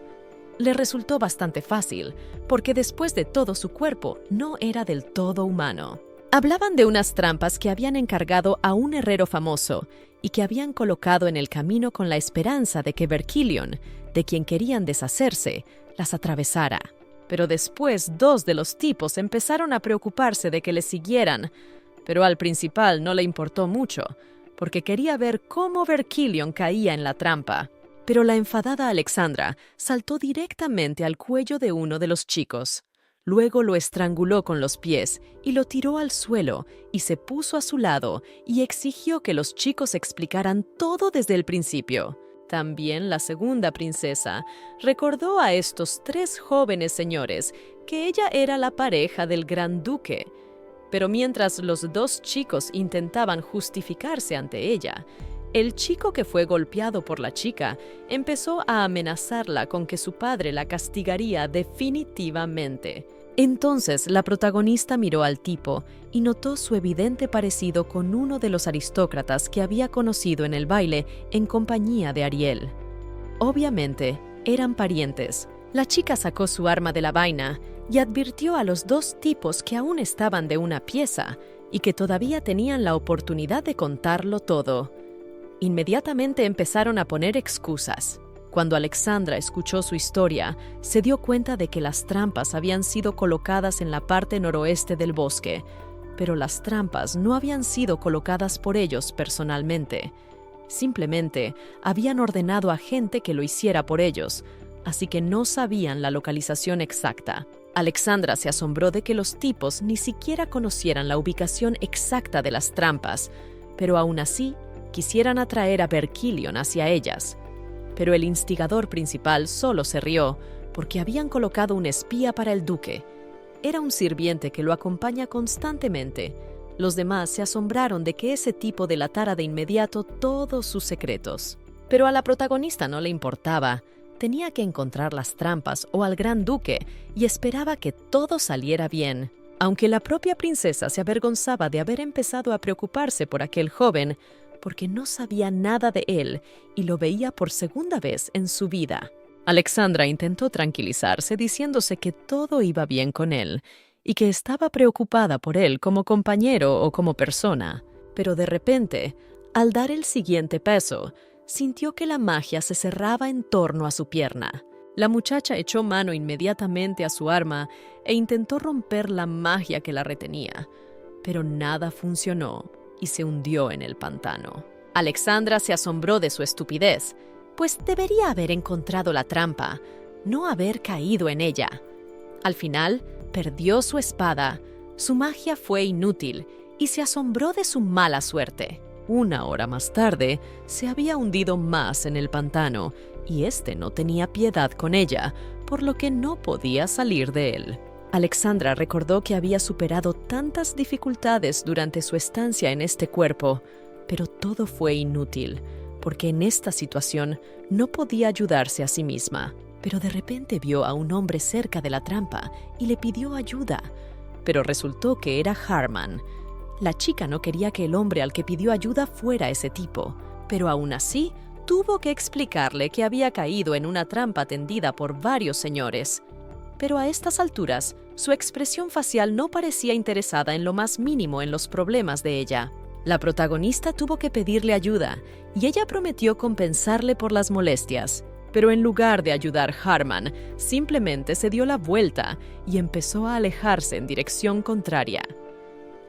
Le resultó bastante fácil, porque después de todo su cuerpo no era del todo humano. Hablaban de unas trampas que habían encargado a un herrero famoso y que habían colocado en el camino con la esperanza de que Verkillion, de quien querían deshacerse, las atravesara. Pero después 2 de los tipos empezaron a preocuparse de que le siguieran, pero al principal no le importó mucho, porque quería ver cómo Verkillion caía en la trampa. Pero la enfadada Alexandra saltó directamente al cuello de uno de los chicos. Luego lo estranguló con los pies y lo tiró al suelo y se puso a su lado y exigió que los chicos explicaran todo desde el principio. También la segunda princesa recordó a estos 3 jóvenes señores que ella era la pareja del gran duque. Pero mientras los 2 chicos intentaban justificarse ante ella, el chico que fue golpeado por la chica empezó a amenazarla con que su padre la castigaría definitivamente. Entonces la protagonista miró al tipo y notó su evidente parecido con uno de los aristócratas que había conocido en el baile en compañía de Ariel. Obviamente, eran parientes. La chica sacó su arma de la vaina y advirtió a los 2 tipos que aún estaban de una pieza y que todavía tenían la oportunidad de contarlo todo. Inmediatamente empezaron a poner excusas. Cuando Alexandra escuchó su historia, se dio cuenta de que las trampas habían sido colocadas en la parte noroeste del bosque, pero las trampas no habían sido colocadas por ellos personalmente. Simplemente habían ordenado a gente que lo hiciera por ellos, así que no sabían la localización exacta. Alexandra se asombró de que los tipos ni siquiera conocieran la ubicación exacta de las trampas, pero aún así quisieran atraer a Verkillion hacia ellas. Pero el instigador principal solo se rió, porque habían colocado un espía para el duque. Era un sirviente que lo acompaña constantemente. Los demás se asombraron de que ese tipo delatara de inmediato todos sus secretos. Pero a la protagonista no le importaba. Tenía que encontrar las trampas o al gran duque y esperaba que todo saliera bien. Aunque la propia princesa se avergonzaba de haber empezado a preocuparse por aquel joven, porque no sabía nada de él y lo veía por segunda vez en su vida. Alexandra intentó tranquilizarse diciéndose que todo iba bien con él y que estaba preocupada por él como compañero o como persona. Pero de repente, al dar el siguiente paso, sintió que la magia se cerraba en torno a su pierna. La muchacha echó mano inmediatamente a su arma e intentó romper la magia que la retenía, pero nada funcionó y se hundió en el pantano. Alexandra se asombró de su estupidez, pues debería haber encontrado la trampa, no haber caído en ella. Al final, perdió su espada, su magia fue inútil y se asombró de su mala suerte. 1 hora más tarde, se había hundido más en el pantano y este no tenía piedad con ella, por lo que no podía salir de él. Alexandra recordó que había superado tantas dificultades durante su estancia en este cuerpo, Pero todo fue inútil, porque en esta situación no podía ayudarse a sí misma. Pero de repente vio a un hombre cerca de la trampa y le pidió ayuda. Pero resultó que era Harman. La chica no quería que el hombre al que pidió ayuda fuera ese tipo, pero aún así tuvo que explicarle que había caído en una trampa tendida por varios señores. Pero a estas alturas, su expresión facial no parecía interesada en lo más mínimo en los problemas de ella. La protagonista tuvo que pedirle ayuda y ella prometió compensarle por las molestias. Pero en lugar de ayudar Harman, simplemente se dio la vuelta y empezó a alejarse en dirección contraria.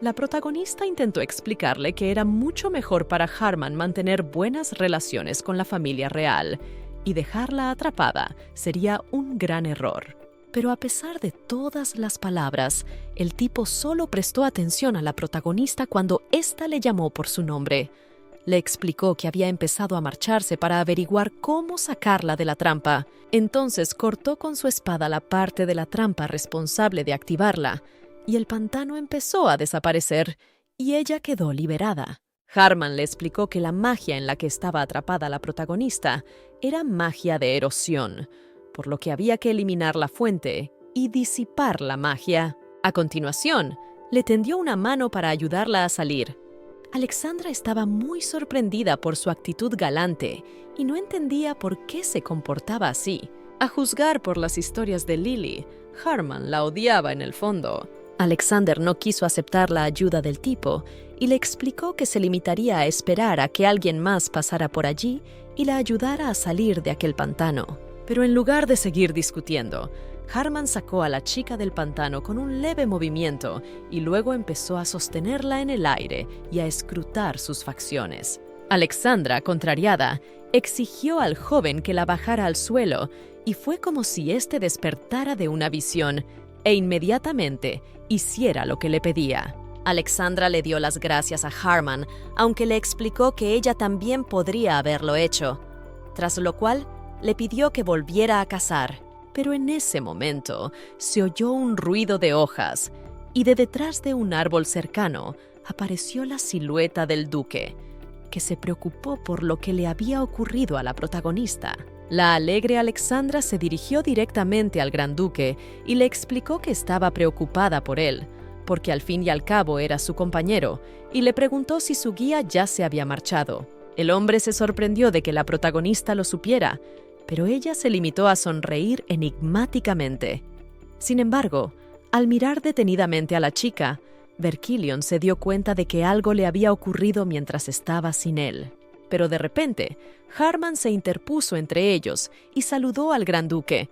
La protagonista intentó explicarle que era mucho mejor para Harman mantener buenas relaciones con la familia real, y dejarla atrapada sería un gran error. Pero a pesar de todas las palabras, el tipo solo prestó atención a la protagonista cuando ésta le llamó por su nombre. Le explicó que había empezado a marcharse para averiguar cómo sacarla de la trampa. Entonces cortó con su espada la parte de la trampa responsable de activarla, y el pantano empezó a desaparecer, y ella quedó liberada. Harman le explicó que la magia en la que estaba atrapada la protagonista era magia de erosión, por lo que había que eliminar la fuente y disipar la magia. A continuación, le tendió una mano para ayudarla a salir. Alexandra estaba muy sorprendida por su actitud galante y no entendía por qué se comportaba así. A juzgar por las historias de Lily, Harman la odiaba en el fondo. Alexander no quiso aceptar la ayuda del tipo y le explicó que se limitaría a esperar a que alguien más pasara por allí y la ayudara a salir de aquel pantano. Pero en lugar de seguir discutiendo, Harman sacó a la chica del pantano con un leve movimiento y luego empezó a sostenerla en el aire y a escrutar sus facciones. Alexandra, contrariada, exigió al joven que la bajara al suelo y fue como si éste despertara de una visión e inmediatamente hiciera lo que le pedía. Alexandra le dio las gracias a Harman, aunque le explicó que ella también podría haberlo hecho, tras lo cual le pidió que volviera a cazar. Pero en ese momento se oyó un ruido de hojas y de detrás de un árbol cercano apareció la silueta del duque, que se preocupó por lo que le había ocurrido a la protagonista. La alegre Alexandra se dirigió directamente al gran duque y le explicó que estaba preocupada por él, porque al fin y al cabo era su compañero, y le preguntó si su guía ya se había marchado. El hombre se sorprendió de que la protagonista lo supiera, pero ella se limitó a sonreír enigmáticamente. Sin embargo, al mirar detenidamente a la chica, Verkillion se dio cuenta de que algo le había ocurrido mientras estaba sin él. Pero de repente, Harman se interpuso entre ellos y saludó al gran duque.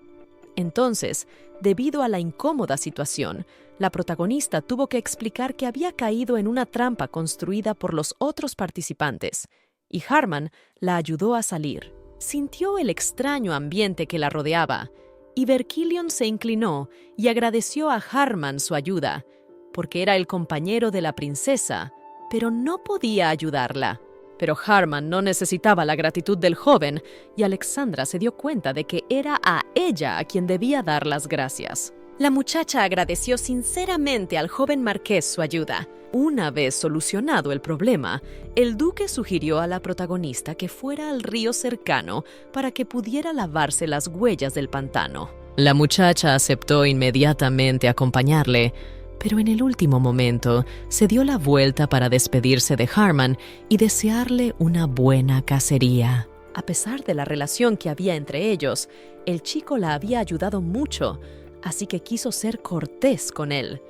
Entonces, debido a la incómoda situación, la protagonista tuvo que explicar que había caído en una trampa construida por los otros participantes, y Harman la ayudó a salir. Sintió el extraño ambiente que la rodeaba, y Verkillion se inclinó y agradeció a Harman su ayuda, porque era el compañero de la princesa, pero no podía ayudarla. Pero Harman no necesitaba la gratitud del joven, y Alexandra se dio cuenta de que era a ella a quien debía dar las gracias. La muchacha agradeció sinceramente al joven marqués su ayuda. Una vez solucionado el problema, el duque sugirió a la protagonista que fuera al río cercano para que pudiera lavarse las huellas del pantano. La muchacha aceptó inmediatamente acompañarle, pero en el último momento se dio la vuelta para despedirse de Harman y desearle una buena cacería. A pesar de la relación que había entre ellos, el chico la había ayudado mucho, así que quiso ser cortés con él.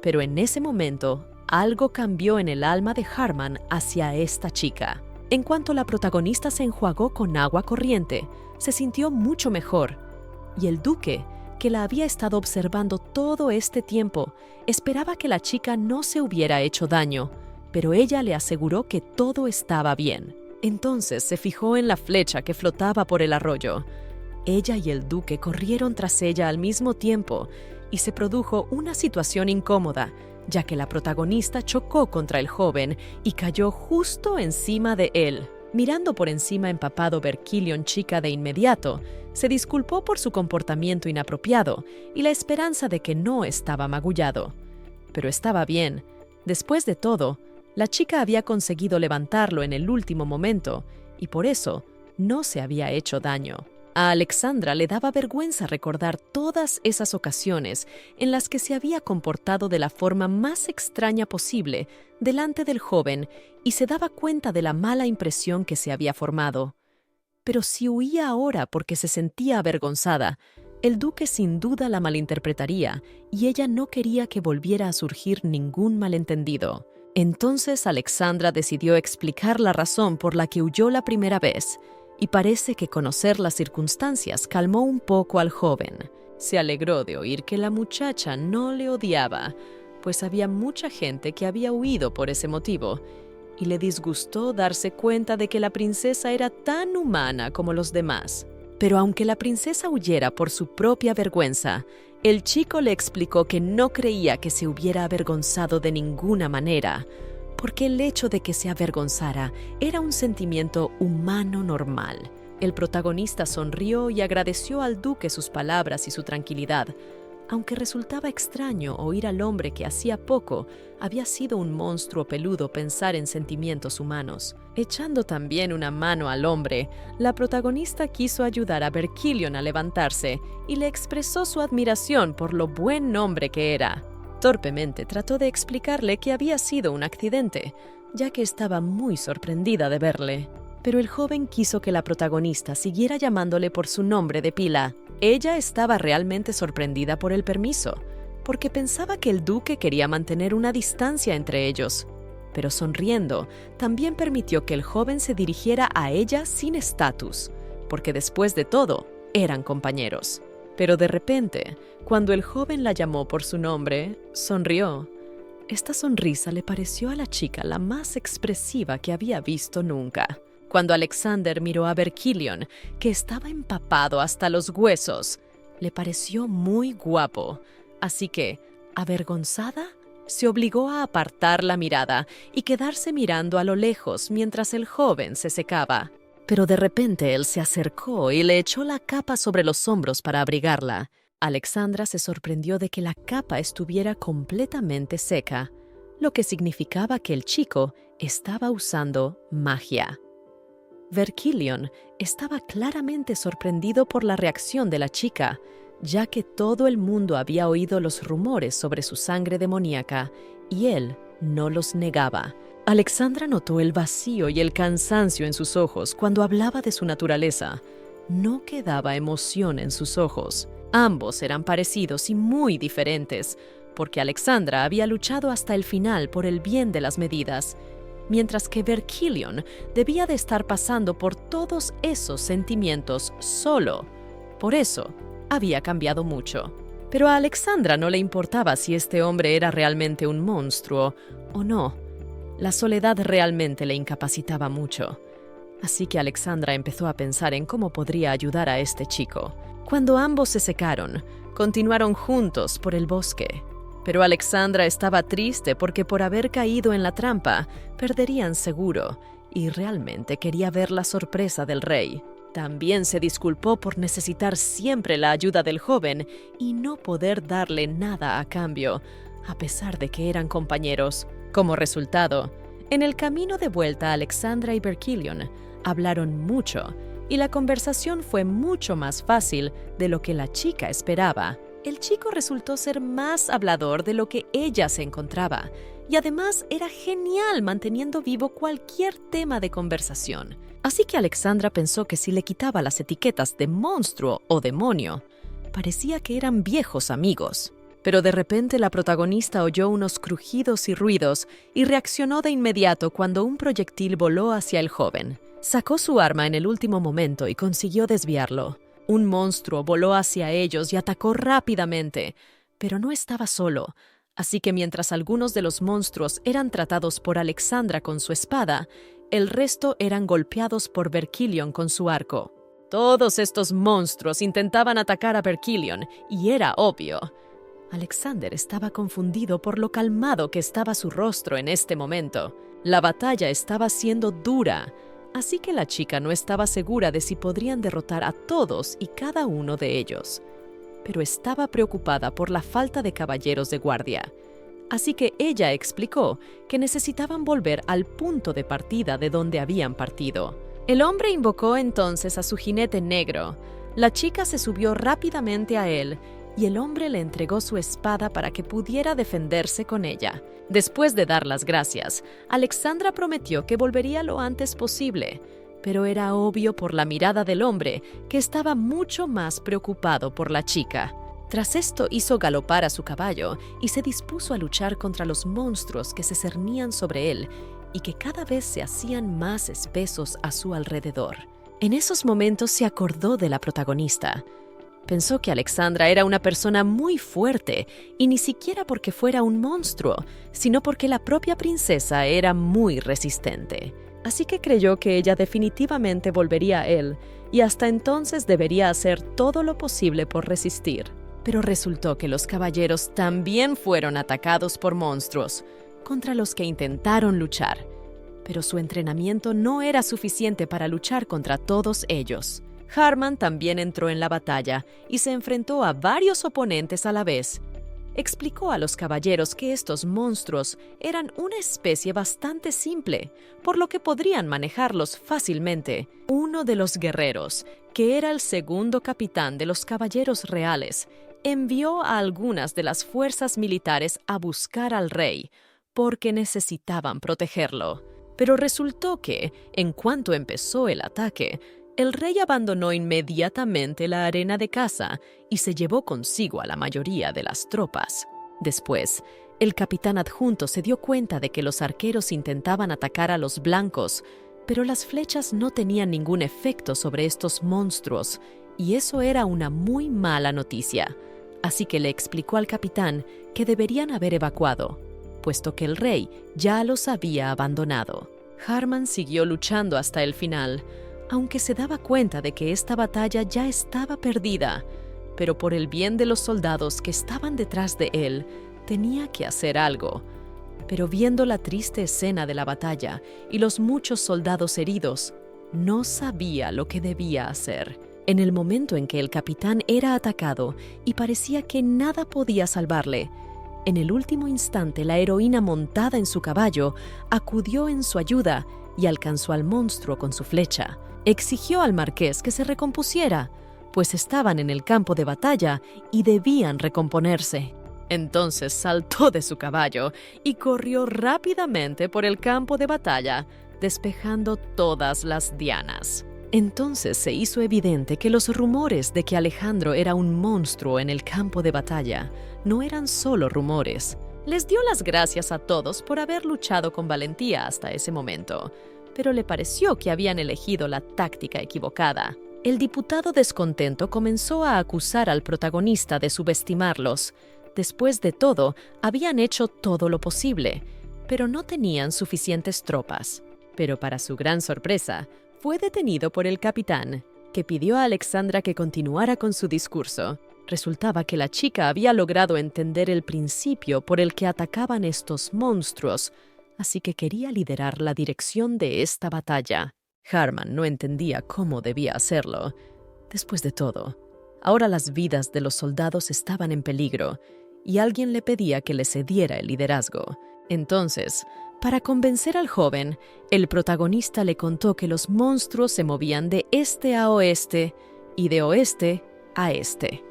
Pero en ese momento, algo cambió en el alma de Harman hacia esta chica. En cuanto la protagonista se enjuagó con agua corriente, se sintió mucho mejor, y el duque, que la había estado observando todo este tiempo, esperaba que la chica no se hubiera hecho daño, pero ella le aseguró que todo estaba bien. Entonces se fijó en la flecha que flotaba por el arroyo. Ella y el duque corrieron tras ella al mismo tiempo y se produjo una situación incómoda, ya que la protagonista chocó contra el joven y cayó justo encima de él. Mirando por encima empapado Verkillion chica de inmediato, se disculpó por su comportamiento inapropiado y la esperanza de que no estaba magullado. Pero estaba bien. Después de todo, La chica había conseguido levantarlo en el último momento y por eso no se había hecho daño. A Alexandra le daba vergüenza recordar todas esas ocasiones en las que se había comportado de la forma más extraña posible delante del joven y se daba cuenta de la mala impresión que se había formado. Pero si huía ahora porque se sentía avergonzada, el duque sin duda la malinterpretaría y ella no quería que volviera a surgir ningún malentendido. Entonces Alexandra decidió explicar la razón por la que huyó la primera vez, y parece que conocer las circunstancias calmó un poco al joven. Se alegró de oír que la muchacha no le odiaba, pues había mucha gente que había huido por ese motivo, y le disgustó darse cuenta de que la princesa era tan humana como los demás. Pero aunque la princesa huyera por su propia vergüenza, el chico le explicó que no creía que se hubiera avergonzado de ninguna manera, porque el hecho de que se avergonzara era un sentimiento humano normal. El protagonista sonrió y agradeció al duque sus palabras y su tranquilidad, aunque resultaba extraño oír al hombre que hacía poco había sido un monstruo peludo pensar en sentimientos humanos. Echando también una mano al hombre, la protagonista quiso ayudar a Berkilion a levantarse y le expresó su admiración por lo buen hombre que era. Torpemente trató de explicarle que había sido un accidente, ya que estaba muy sorprendida de verle. Pero el joven quiso que la protagonista siguiera llamándole por su nombre de pila. Ella estaba realmente sorprendida por el permiso, porque pensaba que el duque quería mantener una distancia entre ellos. Pero sonriendo, también permitió que el joven se dirigiera a ella sin estatus, porque después de todo, eran compañeros. Pero de repente, cuando el joven la llamó por su nombre, sonrió. Esta sonrisa le pareció a la chica la más expresiva que había visto nunca. Cuando Alexander miró a Berkilion, que estaba empapado hasta los huesos, le pareció muy guapo. Así que, avergonzada, se obligó a apartar la mirada y quedarse mirando a lo lejos mientras el joven se secaba. Pero de repente él se acercó y le echó la capa sobre los hombros para abrigarla. Alexandra se sorprendió de que la capa estuviera completamente seca, lo que significaba que el chico estaba usando magia. Berkilion estaba claramente sorprendido por la reacción de la chica, ya que todo el mundo había oído los rumores sobre su sangre demoníaca y él no los negaba. Alexandra notó el vacío y el cansancio en sus ojos cuando hablaba de su naturaleza. No quedaba emoción en sus ojos. Ambos eran parecidos y muy diferentes, porque Alexandra había luchado hasta el final por el bien de las medidas, mientras que Berkilion debía de estar pasando por todos esos sentimientos solo. Por eso, había cambiado mucho. Pero a Alexandra no le importaba si este hombre era realmente un monstruo o no. La soledad realmente le incapacitaba mucho. Así que Alexandra empezó a pensar en cómo podría ayudar a este chico. Cuando ambos se secaron, continuaron juntos por el bosque. Pero Alexandra estaba triste porque por haber caído en la trampa, perderían seguro, y realmente quería ver la sorpresa del rey. También se disculpó por necesitar siempre la ayuda del joven y no poder darle nada a cambio, a pesar de que eran compañeros. Como resultado, en el camino de vuelta Alexandra y Berkilion hablaron mucho, y la conversación fue mucho más fácil de lo que la chica esperaba. El chico resultó ser más hablador de lo que ella se encontraba, y además era genial manteniendo vivo cualquier tema de conversación. Así que Alexandra pensó que si le quitaba las etiquetas de monstruo o demonio, parecía que eran viejos amigos. Pero de repente la protagonista oyó unos crujidos y ruidos y reaccionó de inmediato cuando un proyectil voló hacia el joven. Sacó su arma en el último momento y consiguió desviarlo. Un monstruo voló hacia ellos y atacó rápidamente, pero no estaba solo. Así que mientras algunos de los monstruos eran tratados por Alexandra con su espada, el resto eran golpeados por Berkilion con su arco. Todos estos monstruos intentaban atacar a Berkilion, y era obvio. Alexander estaba confundido por lo calmado que estaba su rostro en este momento. La batalla estaba siendo dura, así que la chica no estaba segura de si podrían derrotar a todos y cada uno de ellos. Pero estaba preocupada por la falta de caballeros de guardia. Así que ella explicó que necesitaban volver al punto de partida de donde habían partido. El hombre invocó entonces a su jinete negro. La chica se subió rápidamente a él y el hombre le entregó su espada para que pudiera defenderse con ella. Después de dar las gracias, Alexandra prometió que volvería lo antes posible, pero era obvio por la mirada del hombre que estaba mucho más preocupado por la chica. Tras esto hizo galopar a su caballo y se dispuso a luchar contra los monstruos que se cernían sobre él y que cada vez se hacían más espesos a su alrededor. En esos momentos se acordó de la protagonista. Pensó que Alexandra era una persona muy fuerte, y ni siquiera porque fuera un monstruo, sino porque la propia princesa era muy resistente. Así que creyó que ella definitivamente volvería a él, y hasta entonces debería hacer todo lo posible por resistir. Pero resultó que los caballeros también fueron atacados por monstruos, contra los que intentaron luchar. Pero su entrenamiento no era suficiente para luchar contra todos ellos. Harman también entró en la batalla y se enfrentó a varios oponentes a la vez. Explicó a los caballeros que estos monstruos eran una especie bastante simple, por lo que podrían manejarlos fácilmente. Uno de los guerreros, que era el segundo capitán de los caballeros reales, envió a algunas de las fuerzas militares a buscar al rey, porque necesitaban protegerlo. Pero resultó que, en cuanto empezó el ataque, el rey abandonó inmediatamente la arena de caza y se llevó consigo a la mayoría de las tropas. Después, el capitán adjunto se dio cuenta de que los arqueros intentaban atacar a los blancos, pero las flechas no tenían ningún efecto sobre estos monstruos, y eso era una muy mala noticia. Así que le explicó al capitán que deberían haber evacuado, puesto que el rey ya los había abandonado. Harman siguió luchando hasta el final, aunque se daba cuenta de que esta batalla ya estaba perdida, pero por el bien de los soldados que estaban detrás de él, tenía que hacer algo. Pero viendo la triste escena de la batalla y los muchos soldados heridos, no sabía lo que debía hacer. En el momento en que el capitán era atacado y parecía que nada podía salvarle, en el último instante la heroína montada en su caballo acudió en su ayuda y alcanzó al monstruo con su flecha. Exigió al marqués que se recompusiera, pues estaban en el campo de batalla y debían recomponerse. Entonces saltó de su caballo y corrió rápidamente por el campo de batalla, despejando todas las dianas. Entonces se hizo evidente que los rumores de que Alejandro era un monstruo en el campo de batalla no eran solo rumores. Les dio las gracias a todos por haber luchado con valentía hasta ese momento, pero le pareció que habían elegido la táctica equivocada. El diputado descontento comenzó a acusar al protagonista de subestimarlos. Después de todo, habían hecho todo lo posible, pero no tenían suficientes tropas. Pero para su gran sorpresa, fue detenido por el capitán, que pidió a Alexandra que continuara con su discurso. Resultaba que la chica había logrado entender el principio por el que atacaban estos monstruos, así que quería liderar la dirección de esta batalla. Harman no entendía cómo debía hacerlo. Después de todo, ahora las vidas de los soldados estaban en peligro, y alguien le pedía que le cediera el liderazgo. Entonces, para convencer al joven, el protagonista le contó que los monstruos se movían de este a oeste y de oeste a este.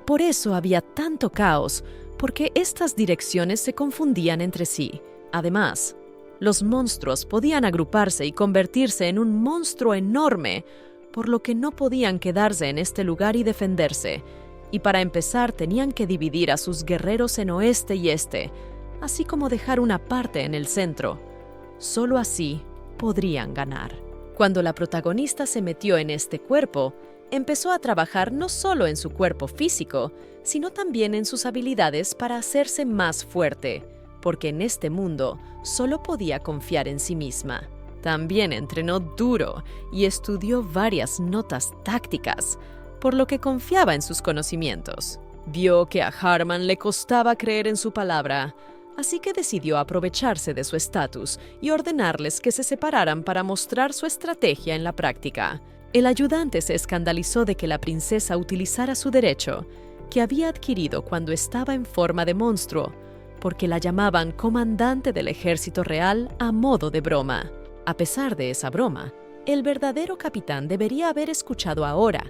Por eso había tanto caos, porque estas direcciones se confundían entre sí. Además, los monstruos podían agruparse y convertirse en un monstruo enorme, por lo que no podían quedarse en este lugar y defenderse. Y para empezar tenían que dividir a sus guerreros en oeste y este, así como dejar una parte en el centro. Solo así podrían ganar. Cuando la protagonista se metió en este cuerpo, empezó a trabajar no solo en su cuerpo físico, sino también en sus habilidades para hacerse más fuerte, porque en este mundo solo podía confiar en sí misma. También entrenó duro y estudió varias notas tácticas, por lo que confiaba en sus conocimientos. Vio que a Harman le costaba creer en su palabra, así que decidió aprovecharse de su estatus y ordenarles que se separaran para mostrar su estrategia en la práctica. El ayudante se escandalizó de que la princesa utilizara su derecho, que había adquirido cuando estaba en forma de monstruo, porque la llamaban comandante del ejército real a modo de broma. A pesar de esa broma, el verdadero capitán debería haber escuchado ahora,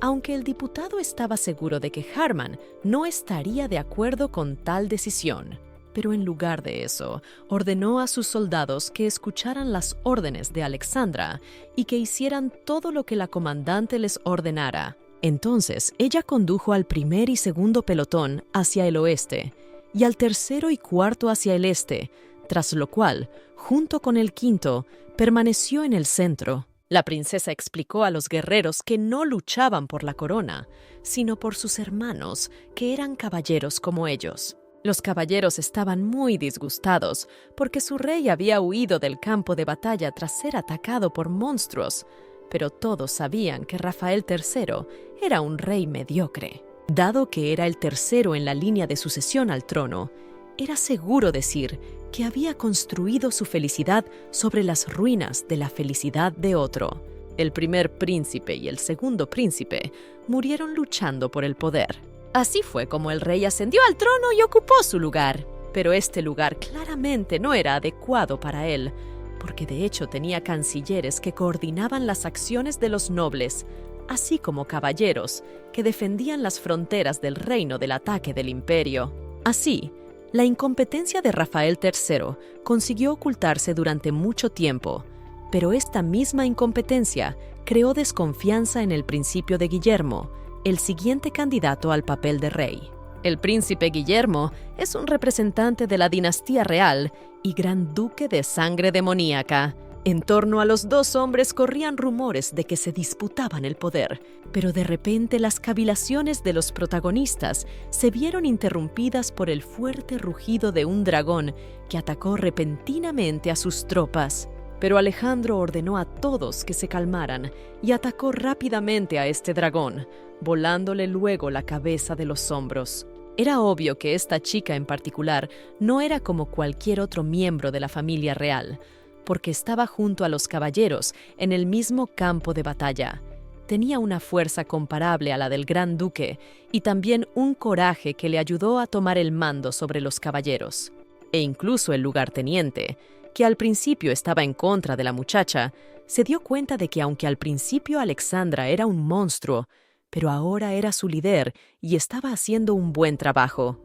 aunque el diputado estaba seguro de que Harman no estaría de acuerdo con tal decisión. Pero en lugar de eso, ordenó a sus soldados que escucharan las órdenes de Alexandra y que hicieran todo lo que la comandante les ordenara. Entonces, ella condujo al primer y segundo pelotón hacia el oeste y al tercero y cuarto hacia el este, tras lo cual, junto con el quinto, permaneció en el centro. La princesa explicó a los guerreros que no luchaban por la corona, sino por sus hermanos, que eran caballeros como ellos. Los caballeros estaban muy disgustados porque su rey había huido del campo de batalla tras ser atacado por monstruos, pero todos sabían que Rafael III era un rey mediocre. Dado que era el tercero en la línea de sucesión al trono, era seguro decir que había construido su felicidad sobre las ruinas de la felicidad de otro. El primer príncipe y el segundo príncipe murieron luchando por el poder. Así fue como el rey ascendió al trono y ocupó su lugar. Pero este lugar claramente no era adecuado para él, porque de hecho tenía cancilleres que coordinaban las acciones de los nobles, así como caballeros que defendían las fronteras del reino del ataque del imperio. Así, la incompetencia de Rafael III consiguió ocultarse durante mucho tiempo, pero esta misma incompetencia creó desconfianza en el principio de Guillermo, el siguiente candidato al papel de rey. El príncipe Guillermo es un representante de la dinastía real y gran duque de sangre demoníaca. En torno a los dos hombres corrían rumores de que se disputaban el poder, pero de repente las cavilaciones de los protagonistas se vieron interrumpidas por el fuerte rugido de un dragón que atacó repentinamente a sus tropas. Pero Alejandro ordenó a todos que se calmaran y atacó rápidamente a este dragón, volándole luego la cabeza de los hombros. Era obvio que esta chica en particular no era como cualquier otro miembro de la familia real, porque estaba junto a los caballeros en el mismo campo de batalla. Tenía una fuerza comparable a la del gran duque y también un coraje que le ayudó a tomar el mando sobre los caballeros. E incluso el lugarteniente, que al principio estaba en contra de la muchacha, se dio cuenta de que aunque al principio Alexandra era un monstruo, pero ahora era su líder y estaba haciendo un buen trabajo.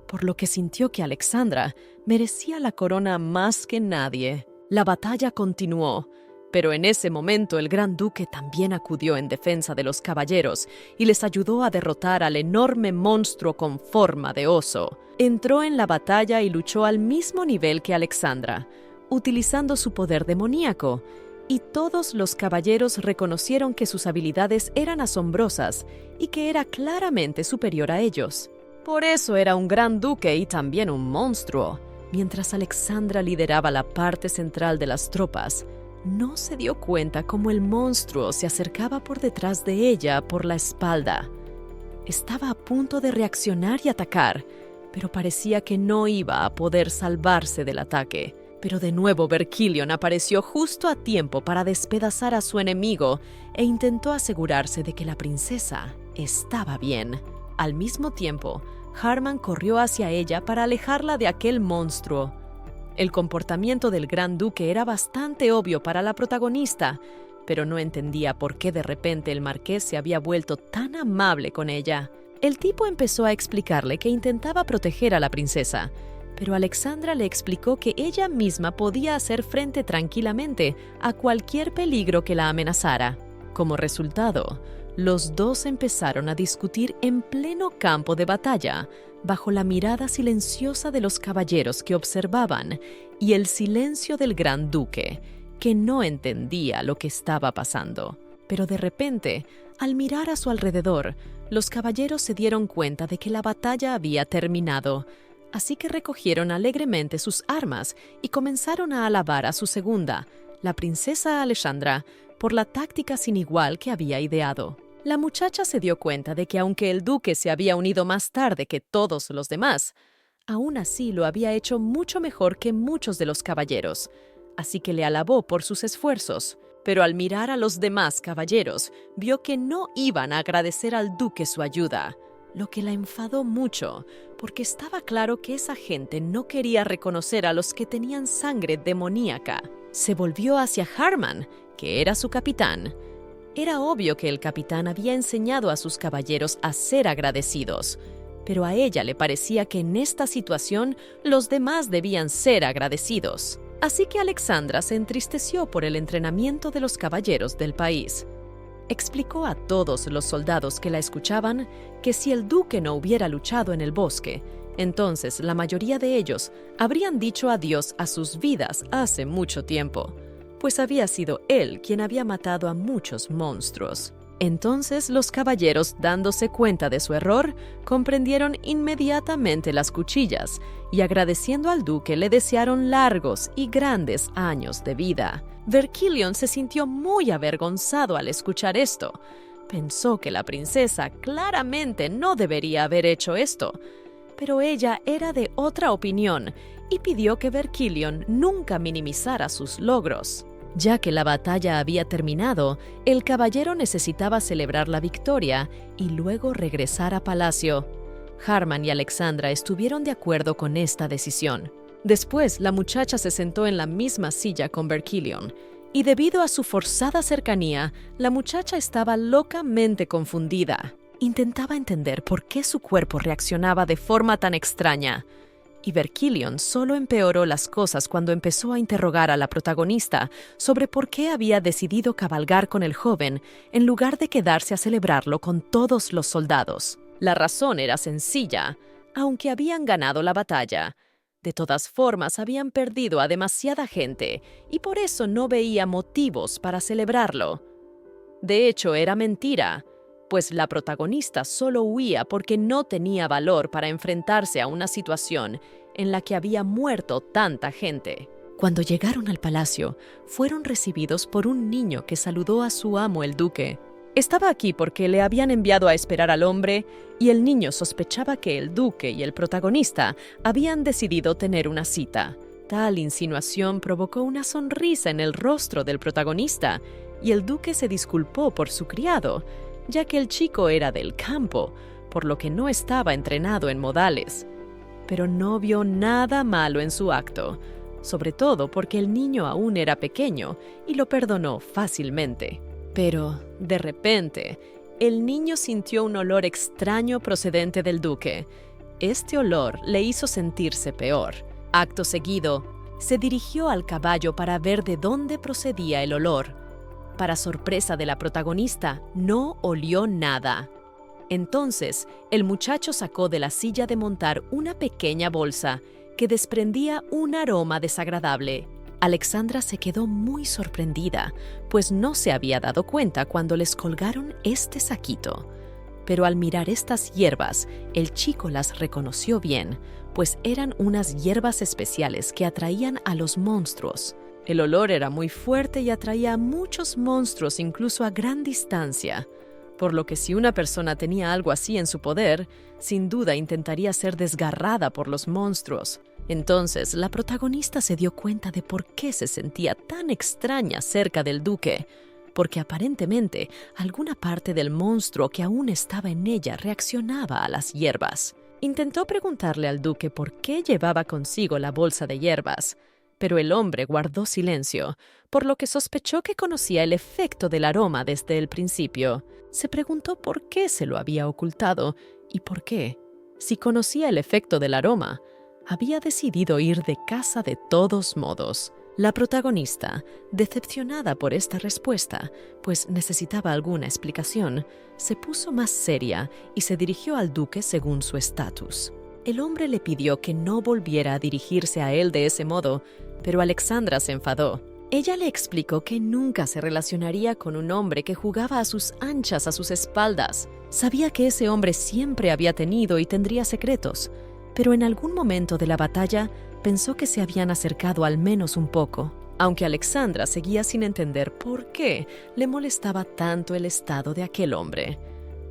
Por lo que sintió que Alexandra merecía la corona más que nadie. La batalla continuó, pero en ese momento el gran duque también acudió en defensa de los caballeros y les ayudó a derrotar al enorme monstruo con forma de oso. Entró en la batalla y luchó al mismo nivel que Alexandra, utilizando su poder demoníaco, y todos los caballeros reconocieron que sus habilidades eran asombrosas y que era claramente superior a ellos. Por eso era un gran duque y también un monstruo. Mientras Alexandra lideraba la parte central de las tropas, no se dio cuenta cómo el monstruo se acercaba por detrás de ella por la espalda. Estaba a punto de reaccionar y atacar, pero parecía que no iba a poder salvarse del ataque. Pero de nuevo Verkillion apareció justo a tiempo para despedazar a su enemigo e intentó asegurarse de que la princesa estaba bien. Al mismo tiempo, Harman corrió hacia ella para alejarla de aquel monstruo. El comportamiento del gran duque era bastante obvio para la protagonista, pero no entendía por qué de repente el marqués se había vuelto tan amable con ella. El tipo empezó a explicarle que intentaba proteger a la princesa, pero Alexandra le explicó que ella misma podía hacer frente tranquilamente a cualquier peligro que la amenazara. Como resultado, los dos empezaron a discutir en pleno campo de batalla, bajo la mirada silenciosa de los caballeros que observaban y el silencio del gran duque, que no entendía lo que estaba pasando. Pero de repente, al mirar a su alrededor, los caballeros se dieron cuenta de que la batalla había terminado, así que recogieron alegremente sus armas y comenzaron a alabar a su segunda, la princesa Alexandra, por la táctica sin igual que había ideado. La muchacha se dio cuenta de que aunque el duque se había unido más tarde que todos los demás, aún así lo había hecho mucho mejor que muchos de los caballeros, así que le alabó por sus esfuerzos. Pero al mirar a los demás caballeros, vio que no iban a agradecer al duque su ayuda. lo que la enfadó mucho, porque estaba claro que esa gente no quería reconocer a los que tenían sangre demoníaca. Se volvió hacia Harman, que era su capitán. Era obvio que el capitán había enseñado a sus caballeros a ser agradecidos, pero a ella le parecía que en esta situación los demás debían ser agradecidos. Así que Alexandra se entristeció por el entrenamiento de los caballeros del país. Explicó a todos los soldados que la escuchaban que si el duque no hubiera luchado en el bosque, entonces la mayoría de ellos habrían dicho adiós a sus vidas hace mucho tiempo, pues había sido él quien había matado a muchos monstruos. Entonces los caballeros, dándose cuenta de su error, comprendieron inmediatamente las cuchillas y agradeciendo al duque le desearon largos y grandes años de vida. Verquillion se sintió muy avergonzado al escuchar esto. Pensó que la princesa claramente no debería haber hecho esto, pero ella era de otra opinión y pidió que Verquillion nunca minimizara sus logros. Ya que la batalla había terminado, el caballero necesitaba celebrar la victoria y luego regresar a palacio. Harman y Alexandra estuvieron de acuerdo con esta decisión. Después, la muchacha se sentó en la misma silla con Verquillion, y debido a su forzada cercanía, la muchacha estaba locamente confundida. Intentaba entender por qué su cuerpo reaccionaba de forma tan extraña. Y Verquillion solo empeoró las cosas cuando empezó a interrogar a la protagonista sobre por qué había decidido cabalgar con el joven en lugar de quedarse a celebrarlo con todos los soldados. La razón era sencilla. Aunque habían ganado la batalla, de todas formas habían perdido a demasiada gente y por eso no veía motivos para celebrarlo. De hecho, era mentira, pues la protagonista solo huía porque no tenía valor para enfrentarse a una situación en la que había muerto tanta gente. Cuando llegaron al palacio, fueron recibidos por un niño que saludó a su amo el duque. Estaba aquí porque le habían enviado a esperar al hombre y el niño sospechaba que el duque y el protagonista habían decidido tener una cita. Tal insinuación provocó una sonrisa en el rostro del protagonista y el duque se disculpó por su criado, ya que el chico era del campo, por lo que no estaba entrenado en modales. Pero no vio nada malo en su acto, sobre todo porque el niño aún era pequeño y lo perdonó fácilmente. Pero, de repente, el niño sintió un olor extraño procedente del duque. Este olor le hizo sentirse peor. Acto seguido, se dirigió al caballo para ver de dónde procedía el olor. Para sorpresa de la protagonista, no olió nada. Entonces, el muchacho sacó de la silla de montar una pequeña bolsa que desprendía un aroma desagradable. Alexandra se quedó muy sorprendida, pues no se había dado cuenta cuando les colgaron este saquito. Pero al mirar estas hierbas, el chico las reconoció bien, pues eran unas hierbas especiales que atraían a los monstruos. El olor era muy fuerte y atraía a muchos monstruos incluso a gran distancia, por lo que si una persona tenía algo así en su poder, sin duda intentaría ser desgarrada por los monstruos. Entonces, la protagonista se dio cuenta de por qué se sentía tan extraña cerca del duque, porque aparentemente alguna parte del monstruo que aún estaba en ella reaccionaba a las hierbas. Intentó preguntarle al duque por qué llevaba consigo la bolsa de hierbas, pero el hombre guardó silencio, por lo que sospechó que conocía el efecto del aroma desde el principio. Se preguntó por qué se lo había ocultado y por qué, si conocía el efecto del aroma, había decidido ir de casa de todos modos. La protagonista, decepcionada por esta respuesta, pues necesitaba alguna explicación, se puso más seria y se dirigió al duque según su estatus. El hombre le pidió que no volviera a dirigirse a él de ese modo, pero Alexandra se enfadó. Ella le explicó que nunca se relacionaría con un hombre que jugaba a sus anchas a sus espaldas. Sabía que ese hombre siempre había tenido y tendría secretos, pero en algún momento de la batalla pensó que se habían acercado al menos un poco, aunque Alexandra seguía sin entender por qué le molestaba tanto el estado de aquel hombre.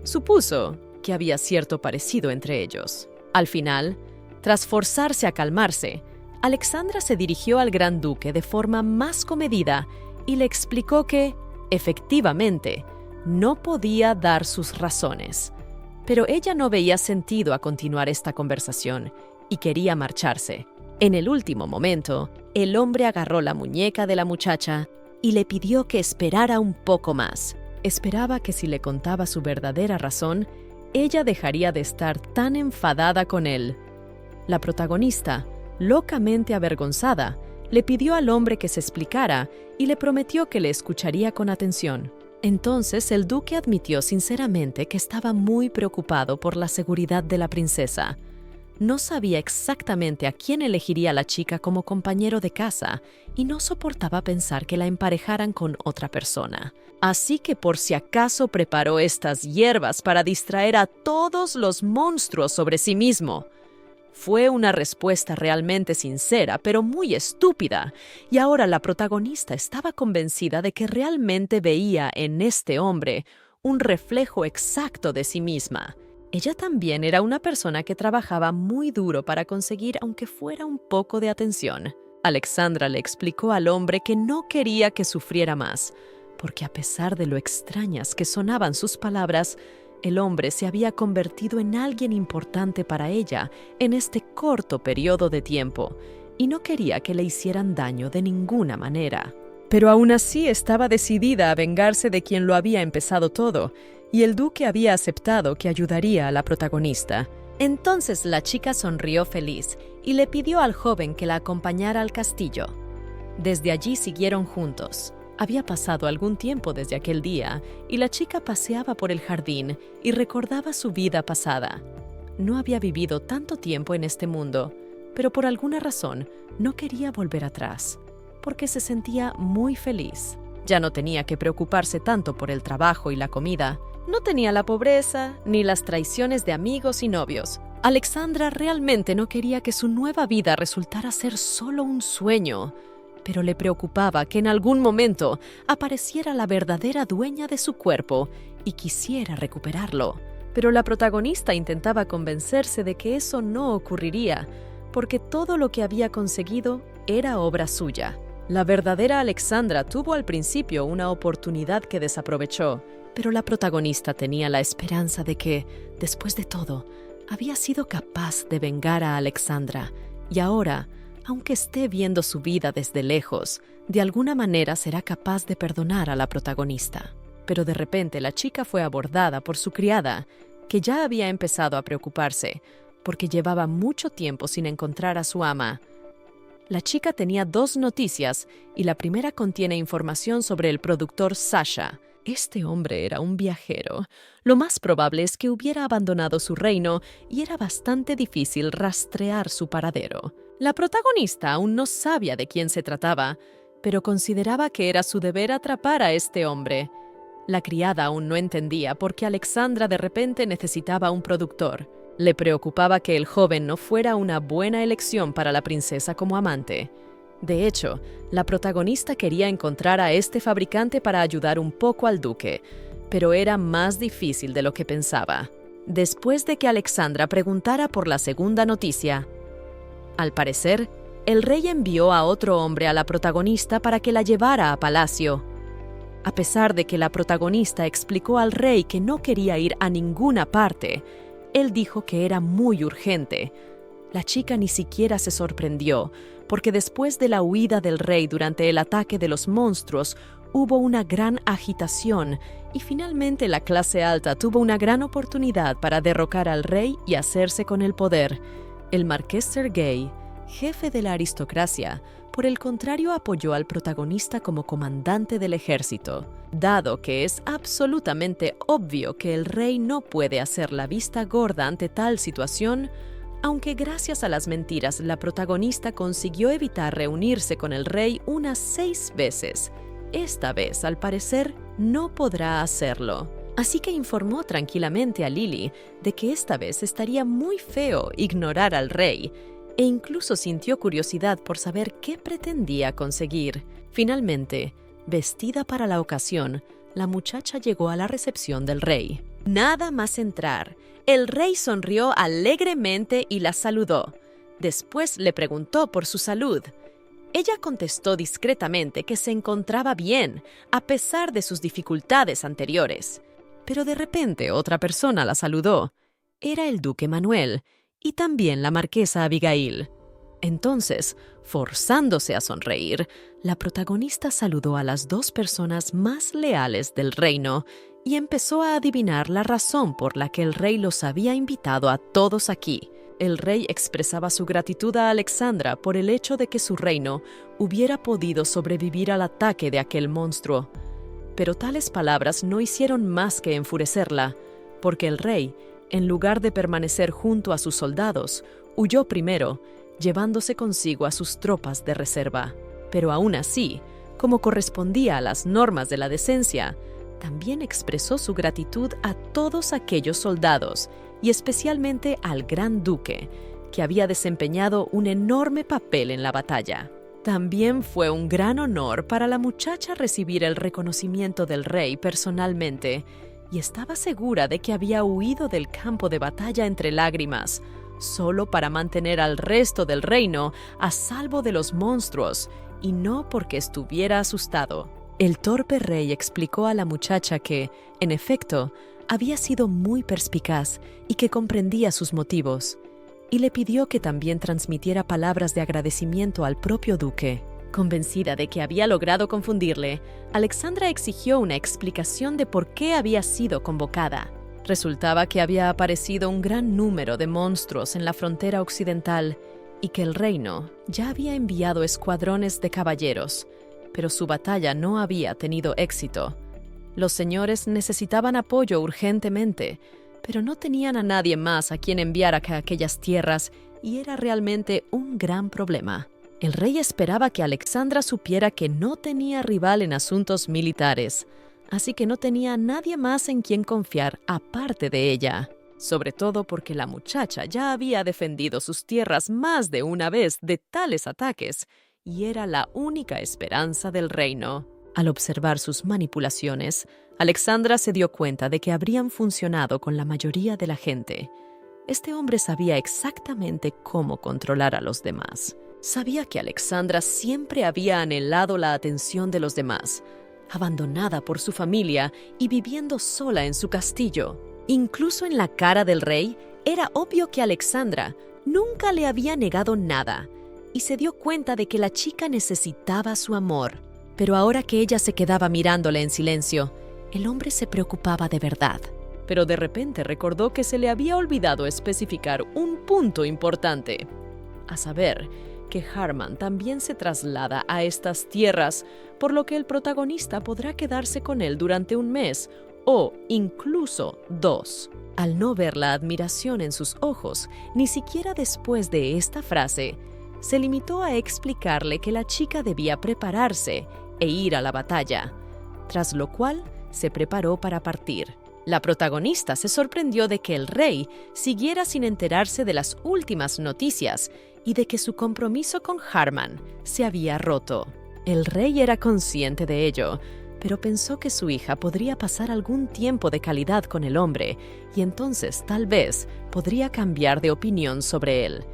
Supuso que había cierto parecido entre ellos. Al final, tras forzarse a calmarse, Alexandra se dirigió al gran duque de forma más comedida y le explicó que, efectivamente, no podía dar sus razones, Pero ella no veía sentido a continuar esta conversación y quería marcharse. En el último momento, el hombre agarró la muñeca de la muchacha y le pidió que esperara un poco más. Esperaba que si le contaba su verdadera razón, ella dejaría de estar tan enfadada con él. La protagonista, locamente avergonzada, le pidió al hombre que se explicara y le prometió que le escucharía con atención. Entonces el duque admitió sinceramente que estaba muy preocupado por la seguridad de la princesa. No sabía exactamente a quién elegiría la chica como compañero de casa y no soportaba pensar que la emparejaran con otra persona. Así que por si acaso preparó estas hierbas para distraer a todos los monstruos sobre sí mismo. Fue una respuesta realmente sincera, pero muy estúpida, y ahora la protagonista estaba convencida de que realmente veía en este hombre un reflejo exacto de sí misma. Ella también era una persona que trabajaba muy duro para conseguir aunque fuera un poco de atención. Alexandra le explicó al hombre que no quería que sufriera más, porque a pesar de lo extrañas que sonaban sus palabras, el hombre se había convertido en alguien importante para ella en este corto periodo de tiempo, y no quería que le hicieran daño de ninguna manera. Pero aún así estaba decidida a vengarse de quien lo había empezado todo, y el duque había aceptado que ayudaría a la protagonista. Entonces la chica sonrió feliz y le pidió al joven que la acompañara al castillo. Desde allí siguieron juntos. Había pasado algún tiempo desde aquel día y la chica paseaba por el jardín y recordaba su vida pasada. No había vivido tanto tiempo en este mundo, pero por alguna razón no quería volver atrás, porque se sentía muy feliz. Ya no tenía que preocuparse tanto por el trabajo y la comida. No tenía la pobreza ni las traiciones de amigos y novios. Alexandra realmente no quería que su nueva vida resultara ser solo un sueño, pero le preocupaba que en algún momento apareciera la verdadera dueña de su cuerpo y quisiera recuperarlo. Pero la protagonista intentaba convencerse de que eso no ocurriría, porque todo lo que había conseguido era obra suya. La verdadera Alexandra tuvo al principio una oportunidad que desaprovechó, pero la protagonista tenía la esperanza de que, después de todo, había sido capaz de vengar a Alexandra, y ahora, aunque esté viendo su vida desde lejos, de alguna manera será capaz de perdonar a la protagonista. Pero de repente la chica fue abordada por su criada, que ya había empezado a preocuparse, porque llevaba mucho tiempo sin encontrar a su ama. La chica tenía 2 noticias, y la primera contiene información sobre el productor Sasha. Este hombre era un viajero. Lo más probable es que hubiera abandonado su reino y era bastante difícil rastrear su paradero. La protagonista aún no sabía de quién se trataba, pero consideraba que era su deber atrapar a este hombre. La criada aún no entendía por qué Alexandra de repente necesitaba un productor. Le preocupaba que el joven no fuera una buena elección para la princesa como amante. De hecho, la protagonista quería encontrar a este fabricante para ayudar un poco al duque, pero era más difícil de lo que pensaba. Después de que Alexandra preguntara por la segunda noticia, al parecer, el rey envió a otro hombre a la protagonista para que la llevara a palacio. A pesar de que la protagonista explicó al rey que no quería ir a ninguna parte, él dijo que era muy urgente. La chica ni siquiera se sorprendió, porque después de la huida del rey durante el ataque de los monstruos, hubo una gran agitación y finalmente la clase alta tuvo una gran oportunidad para derrocar al rey y hacerse con el poder. El marqués Sergei, jefe de la aristocracia, por el contrario apoyó al protagonista como comandante del ejército, dado que es absolutamente obvio que el rey no puede hacer la vista gorda ante tal situación. Aunque gracias a las mentiras la protagonista consiguió evitar reunirse con el rey unas 6 veces, esta vez, al parecer, no podrá hacerlo. Así que informó tranquilamente a Lily de que esta vez estaría muy feo ignorar al rey, e incluso sintió curiosidad por saber qué pretendía conseguir. Finalmente, vestida para la ocasión, la muchacha llegó a la recepción del rey. Nada más entrar, el rey sonrió alegremente y la saludó. Después le preguntó por su salud. Ella contestó discretamente que se encontraba bien, a pesar de sus dificultades anteriores. Pero de repente otra persona la saludó, era el duque Manuel y también la marquesa Abigail. Entonces, forzándose a sonreír, la protagonista saludó a las dos personas más leales del reino y empezó a adivinar la razón por la que el rey los había invitado a todos aquí. El rey expresaba su gratitud a Alexandra por el hecho de que su reino hubiera podido sobrevivir al ataque de aquel monstruo. Pero tales palabras no hicieron más que enfurecerla, porque el rey, en lugar de permanecer junto a sus soldados, huyó primero, llevándose consigo a sus tropas de reserva. Pero aún así, como correspondía a las normas de la decencia, también expresó su gratitud a todos aquellos soldados y especialmente al gran duque, que había desempeñado un enorme papel en la batalla. También fue un gran honor para la muchacha recibir el reconocimiento del rey personalmente, y estaba segura de que había huido del campo de batalla entre lágrimas, solo para mantener al resto del reino a salvo de los monstruos, y no porque estuviera asustado. El torpe rey explicó a la muchacha que, en efecto, había sido muy perspicaz y que comprendía sus motivos, y le pidió que también transmitiera palabras de agradecimiento al propio duque. Convencida de que había logrado confundirle, Alexandra exigió una explicación de por qué había sido convocada. Resultaba que había aparecido un gran número de monstruos en la frontera occidental y que el reino ya había enviado escuadrones de caballeros, pero su batalla no había tenido éxito. Los señores necesitaban apoyo urgentemente, pero no tenían a nadie más a quien enviar a aquellas tierras y era realmente un gran problema. El rey esperaba que Alexandra supiera que no tenía rival en asuntos militares, así que no tenía a nadie más en quien confiar aparte de ella, sobre todo porque la muchacha ya había defendido sus tierras más de una vez de tales ataques y era la única esperanza del reino. Al observar sus manipulaciones, Alexandra se dio cuenta de que habrían funcionado con la mayoría de la gente. Este hombre sabía exactamente cómo controlar a los demás. Sabía que Alexandra siempre había anhelado la atención de los demás, abandonada por su familia y viviendo sola en su castillo. Incluso en la cara del rey, era obvio que Alexandra nunca le había negado nada, y se dio cuenta de que la chica necesitaba su amor. Pero ahora que ella se quedaba mirándole en silencio, el hombre se preocupaba de verdad. Pero de repente recordó que se le había olvidado especificar un punto importante, a saber, que Harman también se traslada a estas tierras, por lo que el protagonista podrá quedarse con él durante un mes o incluso 2. Al no ver la admiración en sus ojos, ni siquiera después de esta frase, se limitó a explicarle que la chica debía prepararse e ir a la batalla, tras lo cual se preparó para partir. La protagonista se sorprendió de que el rey siguiera sin enterarse de las últimas noticias y de que su compromiso con Harman se había roto. El rey era consciente de ello, pero pensó que su hija podría pasar algún tiempo de calidad con el hombre y entonces tal vez podría cambiar de opinión sobre él.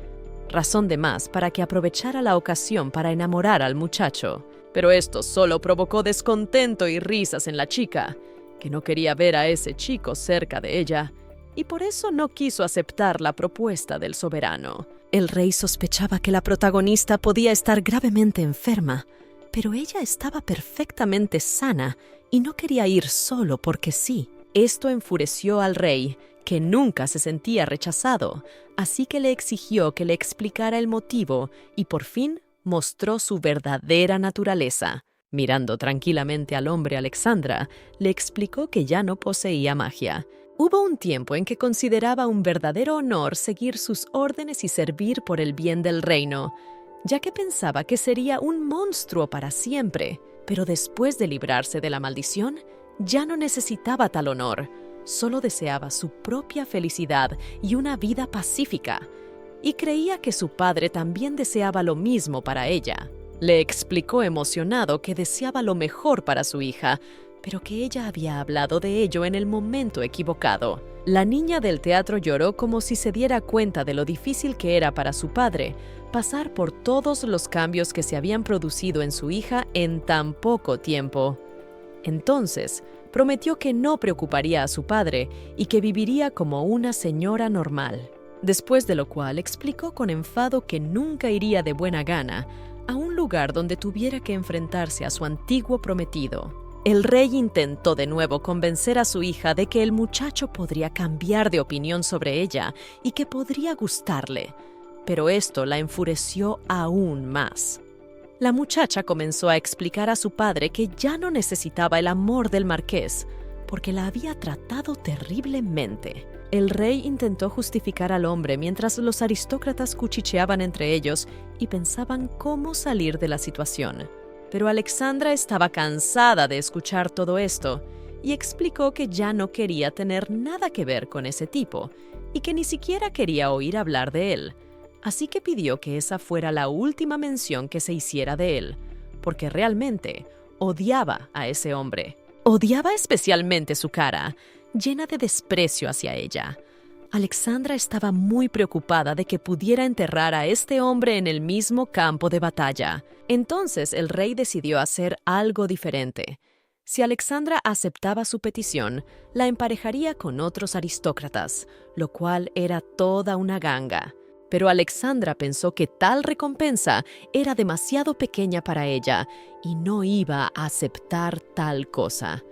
Razón de más para que aprovechara la ocasión para enamorar al muchacho. Pero esto solo provocó descontento y risas en la chica, que no quería ver a ese chico cerca de ella, y por eso no quiso aceptar la propuesta del soberano. El rey sospechaba que la protagonista podía estar gravemente enferma, pero ella estaba perfectamente sana y no quería ir solo porque sí. Esto enfureció al rey, que nunca se sentía rechazado, así que le exigió que le explicara el motivo y por fin mostró su verdadera naturaleza. Mirando tranquilamente al hombre Alexandra, le explicó que ya no poseía magia. Hubo un tiempo en que consideraba un verdadero honor seguir sus órdenes y servir por el bien del reino, ya que pensaba que sería un monstruo para siempre. Pero después de librarse de la maldición, ya no necesitaba tal honor. Solo deseaba su propia felicidad y una vida pacífica, y creía que su padre también deseaba lo mismo para ella. Le explicó emocionado que deseaba lo mejor para su hija, pero que ella había hablado de ello en el momento equivocado. La niña del teatro lloró como si se diera cuenta de lo difícil que era para su padre pasar por todos los cambios que se habían producido en su hija en tan poco tiempo. Entonces, Prometió que no preocuparía a su padre y que viviría como una señora normal. Después de lo cual explicó con enfado que nunca iría de buena gana a un lugar donde tuviera que enfrentarse a su antiguo prometido. El rey intentó de nuevo convencer a su hija de que el muchacho podría cambiar de opinión sobre ella y que podría gustarle, pero esto la enfureció aún más. La muchacha comenzó a explicar a su padre que ya no necesitaba el amor del marqués, porque la había tratado terriblemente. El rey intentó justificar al hombre mientras los aristócratas cuchicheaban entre ellos y pensaban cómo salir de la situación. Pero Alexandra estaba cansada de escuchar todo esto y explicó que ya no quería tener nada que ver con ese tipo y que ni siquiera quería oír hablar de él. Así que pidió que esa fuera la última mención que se hiciera de él, porque realmente odiaba a ese hombre. Odiaba especialmente su cara, llena de desprecio hacia ella. Alexandra estaba muy preocupada de que pudiera enterrar a este hombre en el mismo campo de batalla. Entonces el rey decidió hacer algo diferente. Si Alexandra aceptaba su petición, la emparejaría con otros aristócratas, lo cual era toda una ganga. Pero Alexandra pensó que tal recompensa era demasiado pequeña para ella y no iba a aceptar tal cosa.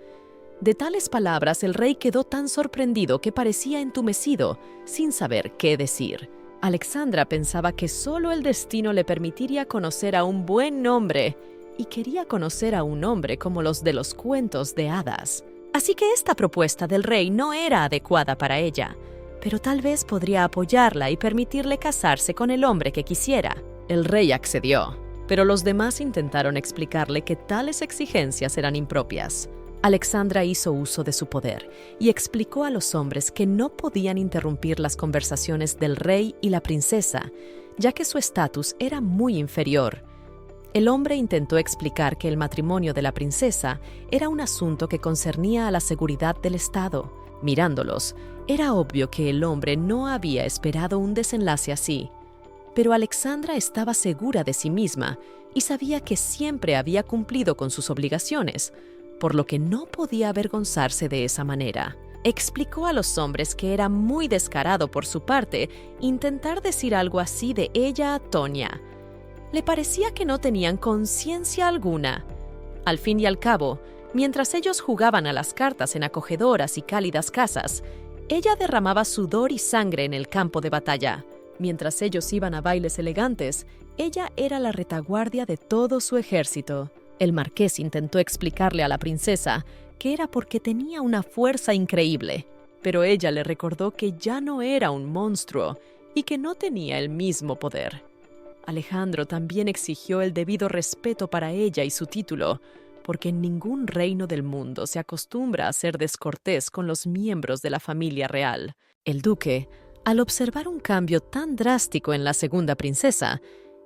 De tales palabras, el rey quedó tan sorprendido que parecía entumecido, sin saber qué decir. Alexandra pensaba que solo el destino le permitiría conocer a un buen hombre, y quería conocer a un hombre como los de los cuentos de hadas. Así que esta propuesta del rey no era adecuada para ella, pero tal vez podría apoyarla y permitirle casarse con el hombre que quisiera. El rey accedió, pero los demás intentaron explicarle que tales exigencias eran impropias. Alexandra hizo uso de su poder y explicó a los hombres que no podían interrumpir las conversaciones del rey y la princesa, ya que su estatus era muy inferior. El hombre intentó explicar que el matrimonio de la princesa era un asunto que concernía a la seguridad del Estado. Mirándolos, era obvio que el hombre no había esperado un desenlace así. Pero Alexandra estaba segura de sí misma y sabía que siempre había cumplido con sus obligaciones, por lo que no podía avergonzarse de esa manera. Explicó a los hombres que era muy descarado por su parte intentar decir algo así de ella a Tonia. Le parecía que no tenían conciencia alguna. Al fin y al cabo, mientras ellos jugaban a las cartas en acogedoras y cálidas casas, ella derramaba sudor y sangre en el campo de batalla. Mientras ellos iban a bailes elegantes, ella era la retaguardia de todo su ejército. El marqués intentó explicarle a la princesa que era porque tenía una fuerza increíble, pero ella le recordó que ya no era un monstruo y que no tenía el mismo poder. Alejandro también exigió el debido respeto para ella y su título, porque en ningún reino del mundo se acostumbra a ser descortés con los miembros de la familia real. El duque, al observar un cambio tan drástico en la segunda princesa,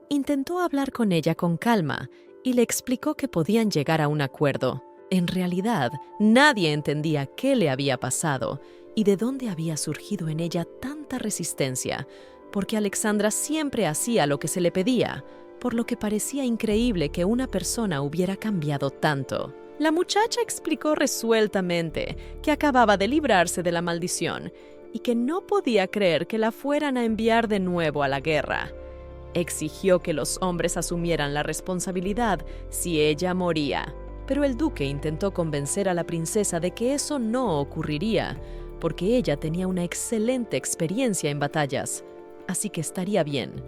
intentó hablar con ella con calma y le explicó que podían llegar a un acuerdo. En realidad, nadie entendía qué le había pasado y de dónde había surgido en ella tanta resistencia, porque Alexandra siempre hacía lo que se le pedía, por lo que parecía increíble que una persona hubiera cambiado tanto. La muchacha explicó resueltamente que acababa de librarse de la maldición y que no podía creer que la fueran a enviar de nuevo a la guerra. Exigió que los hombres asumieran la responsabilidad si ella moría, pero el duque intentó convencer a la princesa de que eso no ocurriría, porque ella tenía una excelente experiencia en batallas, así que estaría bien.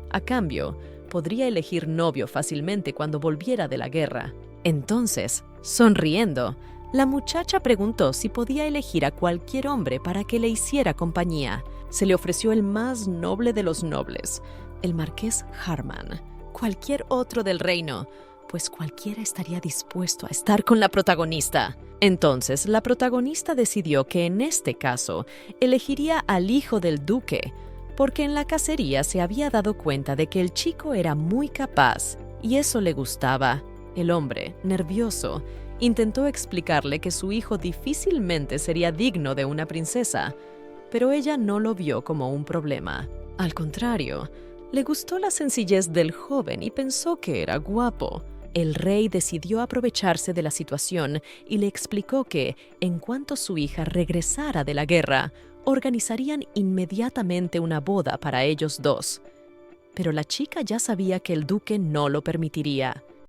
A cambio, podría elegir novio fácilmente cuando volviera de la guerra. Entonces, sonriendo, la muchacha preguntó si podía elegir a cualquier hombre para que le hiciera compañía. Se le ofreció el más noble de los nobles, el marqués Harman, cualquier otro del reino, pues cualquiera estaría dispuesto a estar con la protagonista. Entonces, la protagonista decidió que en este caso elegiría al hijo del duque, porque en la cacería se había dado cuenta de que el chico era muy capaz y eso le gustaba. El hombre, nervioso, intentó explicarle que su hijo difícilmente sería digno de una princesa, pero ella no lo vio como un problema. Al contrario, le gustó la sencillez del joven y pensó que era guapo. El rey decidió aprovecharse de la situación y le explicó que, en cuanto su hija regresara de la guerra, organizarían inmediatamente una boda para ellos dos. Pero la chica ya sabía que el duque no lo permitiría.